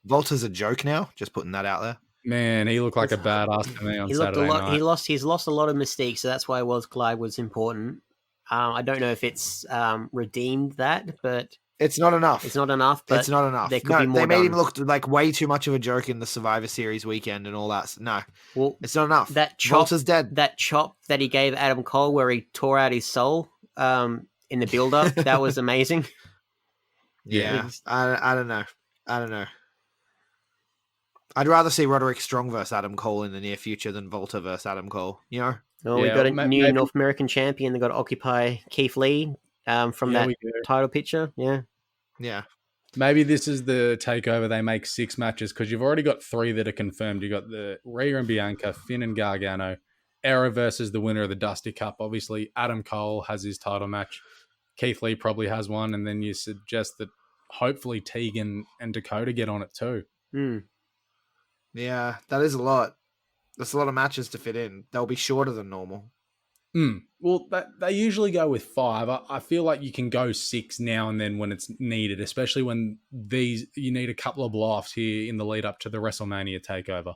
Walter's a joke now. Just putting that out there. man, he looked like a badass to me on Saturday night. He's lost a lot of mystique, so that's why Worlds Collide was important. I don't know if it's redeemed that, but it's not enough. It's not enough. But it's not enough. There could be more. They made him look like way too much of a joke in the Survivor Series weekend and all that. No, well, it's not enough. That chop, Walter's dead. That chop that he gave Adam Cole, where he tore out his soul in the build-up, that was amazing. Yeah, I don't know. I'd rather see Roderick Strong versus Adam Cole in the near future than Volta versus Adam Cole. You know. Oh, we got a new North American champion. They got to occupy Keith Lee from that title picture. Yeah. Maybe this is the takeover. They make 6 matches because you've already got 3 that are confirmed. You got the Rhea and Bianca, Finn and Gargano, Era versus the winner of the Dusty Cup. Obviously, Adam Cole has his title match. Keith Lee probably has one, and then you suggest that hopefully Tegan and Dakota get on it too. Yeah, that is a lot. That's a lot of matches to fit in. They'll be shorter than normal. Well, they usually go with 5. I feel like you can go 6 now and then when it's needed, especially when you need a couple of blow-offs here in the lead up to the WrestleMania takeover.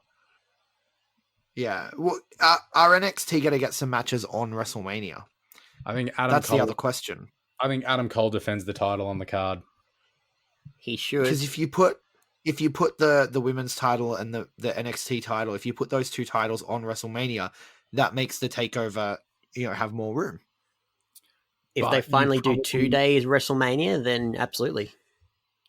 Yeah. Well, are NXT going to get some matches on WrestleMania? I think that's the other question. I think Adam Cole defends the title on the card. He should. Because if you put the women's title and the NXT title, if you put those 2 titles on WrestleMania, that makes the takeover, have more room. If they finally do 2 days WrestleMania, then absolutely.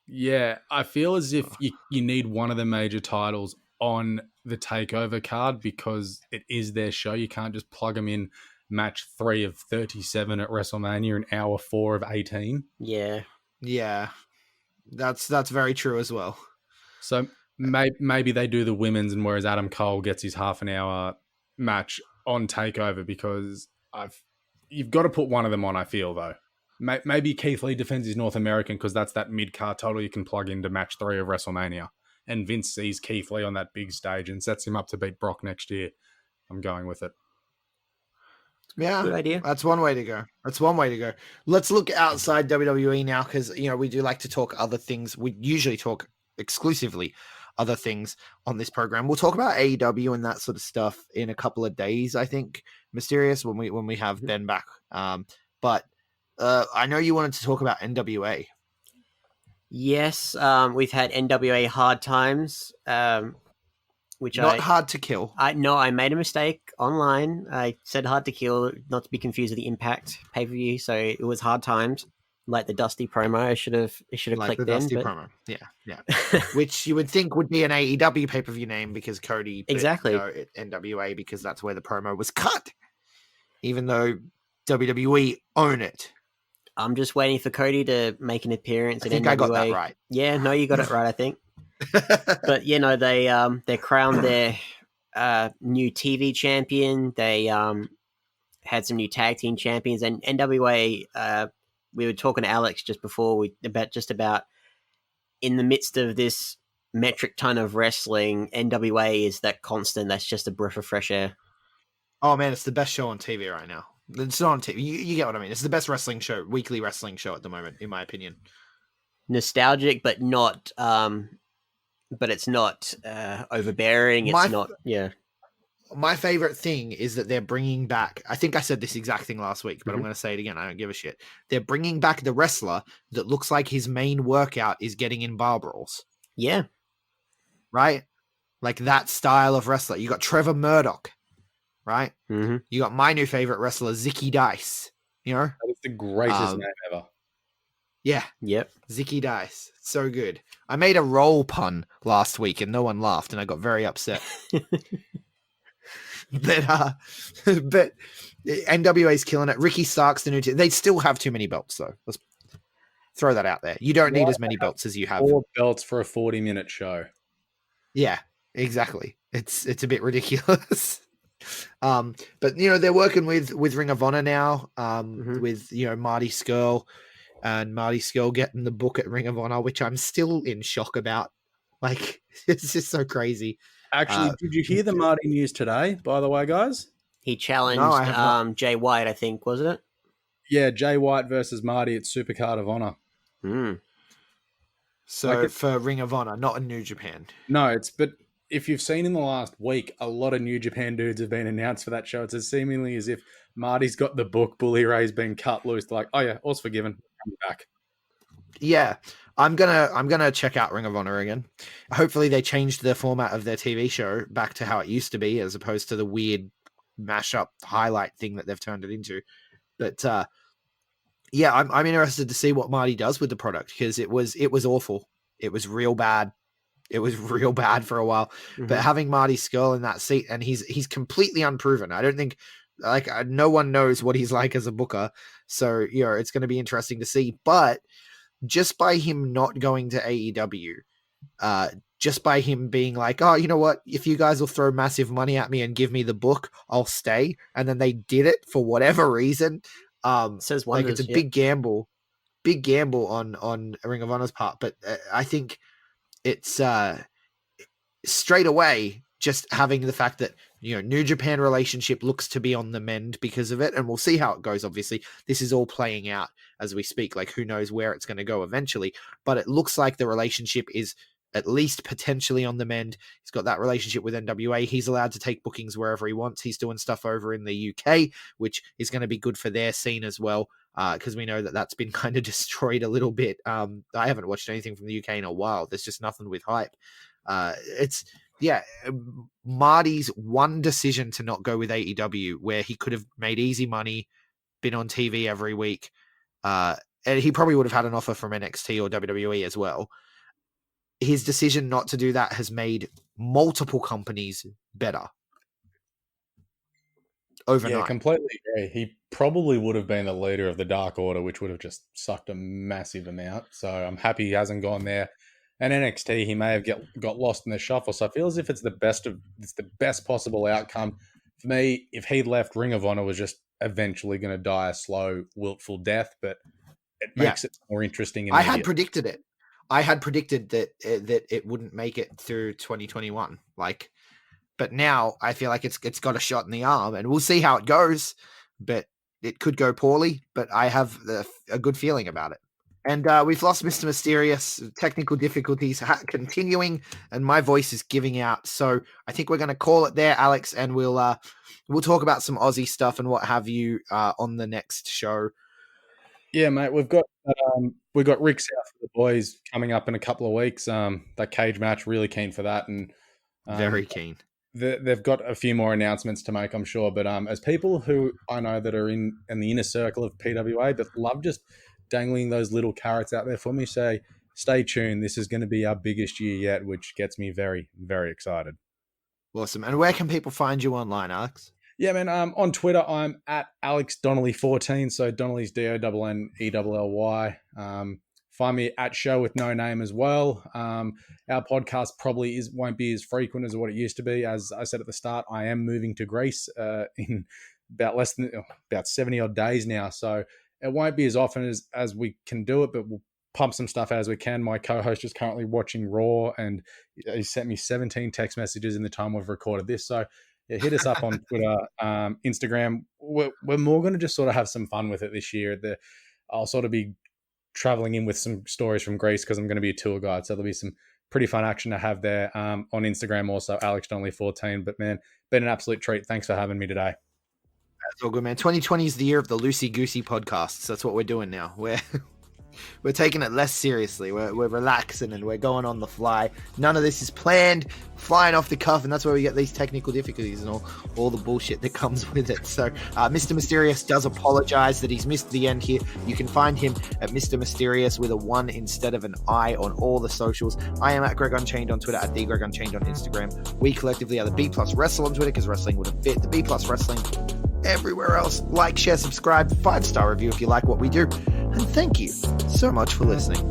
Yeah, I feel as if you need one of the major titles on the takeover card because it is their show. You can't just plug them in match 3 of 37 at WrestleMania and hour 4 of 18. Yeah. That's very true as well. So maybe they do the women's, and whereas Adam Cole gets his half an hour match on takeover because you've got to put one of them on. I feel though, maybe Keith Lee defends his North American because that's that mid card title you can plug into match 3 of WrestleMania, and Vince sees Keith Lee on that big stage and sets him up to beat Brock next year. I'm going with it. Yeah, good idea. That's one way to go. Let's look outside WWE now because we do like to talk other things. We usually talk exclusively other things on this program. We'll talk about AEW and that sort of stuff in a couple of days, I think, Mysterious, when we have Ben back. But I know you wanted to talk about NWA. Yes, we've had NWA Hard Times, which Hard to Kill. I made a mistake online. I said Hard to Kill, not to be confused with the Impact pay-per-view, so it was Hard Times. Like the Dusty promo, I should have like clicked the in. Dusty promo, yeah. Which you would think would be an AEW pay-per-view name because Cody exactly NWA because that's where the promo was cut. Even though WWE own it, I'm just waiting for Cody to make an appearance. I think NWA. I got that right. Yeah, no, you got it right. I think. But they crowned their new TV champion. They had some new tag team champions, and NWA. We were talking to Alex just before about in the midst of this metric ton of wrestling, NWA is that constant. That's just a breath of fresh air. Oh man, it's the best show on TV right now. It's not on TV. You get what I mean. It's the best wrestling show, weekly wrestling show at the moment, in my opinion. Nostalgic, but not. But it's not overbearing. It's not. Yeah. My favorite thing is that they're bringing back, I think I said this exact thing last week, but I'm going to say it again. I don't give a shit. They're bringing back the wrestler that looks like his main workout is getting in bar brawls. Yeah. Right? Like that style of wrestler. You got Trevor Murdoch, right? Mm-hmm. You got my new favorite wrestler, Zicky Dice. That is the greatest name ever. Yeah, Yep. Zicky Dice. So good. I made a roll pun last week and no one laughed and I got very upset. but but NWA's killing it. Ricky Stark's the new team. They still have too many belts though. Let's throw that out there. You don't need Why as many belts as you have. 4 belts for a 40-minute show. Yeah, exactly. It's a bit ridiculous. But they're working with Ring of Honor now. With Marty Scurll and Marty Scurll getting the book at Ring of Honor, which I'm still in shock about. Like, it's just so crazy. Actually, did you hear the Marty news today, by the way, guys? He challenged No, I have not. Jay White, I think, wasn't it? Yeah, Jay White versus Marty at Supercard of Honor. So for Ring of Honor, not in New Japan. No, but if you've seen in the last week, a lot of New Japan dudes have been announced for that show. It's seemingly as if Marty's got the book, Bully Ray's been cut loose. Like, oh yeah, all's forgiven. Come back. Yeah, I'm gonna check out Ring of Honor again. Hopefully they changed the format of their TV show back to how it used to be, as opposed to the weird mashup highlight thing that they've turned it into. But yeah, I'm interested to see what Marty does with the product, because it was awful. It was real bad. It was real bad for a while. But having Marty Scurll in that seat, and he's completely unproven. I don't think no one knows what he's like as a booker. So it's going to be interesting to see. But just by him not going to AEW, just by him being like, oh, you know what? If you guys will throw massive money at me and give me the book, I'll stay. And then they did it for whatever reason. Says wonders, it's a big gamble on Ring of Honor's part. But I think it's straight away just having the fact that New Japan relationship looks to be on the mend because of it, and we'll see how it goes. Obviously, this is all playing out as we speak. Like, who knows where it's going to go eventually, but it looks like the relationship is at least potentially on the mend. He's got that relationship with NWA. He's allowed to take bookings wherever he wants. He's doing stuff over in the UK, which is going to be good for their scene as well, because we know that that's been kind of destroyed a little bit. I haven't watched anything from the UK in a while. There's just nothing with hype. Marty's one decision to not go with AEW, where he could have made easy money, been on TV every week, and he probably would have had an offer from NXT or WWE as well. His decision not to do that has made multiple companies better overnight. Yeah, completely agree. He probably would have been the leader of the Dark Order, which would have just sucked a massive amount. So I'm happy he hasn't gone there. And NXT, he may have got lost in the shuffle. So I feel as if it's the best possible outcome. For me, if he left, Ring of Honor was just eventually going to die a slow, wiltful death, but it makes it more interesting. I had predicted it. I had predicted that it wouldn't make it through 2021. But now I feel like it's got a shot in the arm, and we'll see how it goes. But it could go poorly. But I have a good feeling about it. And we've lost Mr. Mysterious. Technical difficulties continuing, and my voice is giving out. So I think we're going to call it there, Alex, and we'll talk about some Aussie stuff and what have you on the next show. Yeah, mate, we've got Rick South for the boys coming up in a couple of weeks. That cage match, really keen for that, and very keen. They've got a few more announcements to make, I'm sure. But as people who I know that are in the inner circle of PWA, but love just dangling those little carrots out there for me, say, stay tuned. This is going to be our biggest year yet, which gets me very, very excited. Awesome. And where can people find you online, Alex? Yeah, man. On Twitter, I'm at Alex Donnelly14. So Donnelly's DONNELLY. Find me at Show with No Name as well. Our podcast probably won't be as frequent as what it used to be. As I said at the start, I am moving to Greece in about 70 odd days now. So it won't be as often as we can do it, but we'll pump some stuff out as we can. My co-host is currently watching Raw, and he sent me 17 text messages in the time we've recorded this. So yeah, hit us up on Twitter, Instagram. We're more going to just sort of have some fun with it this year. I'll sort of be traveling in with some stories from Greece because I'm going to be a tour guide. So there'll be some pretty fun action to have there on Instagram also, Alex Donnelly14. But man, been an absolute treat. Thanks for having me today. That's all good, man. 2020 is the year of the loosey-goosey podcasts. That's what we're doing now. We're taking it less seriously. We're relaxing and we're going on the fly. None of this is planned, flying off the cuff, and that's where we get these technical difficulties and all the bullshit that comes with it. So Mr. Mysterious does apologize that he's missed the end here. You can find him at Mr. Mysterious with a 1 instead of an I on all the socials. I am at GregUnchained on Twitter, at the GregUnchained on Instagram. We collectively are the B Plus Wrestle on Twitter because wrestling wouldn't fit. The B Plus Wrestling everywhere else. Like, share, subscribe, 5-star review if you like what we do. And thank you so much for listening.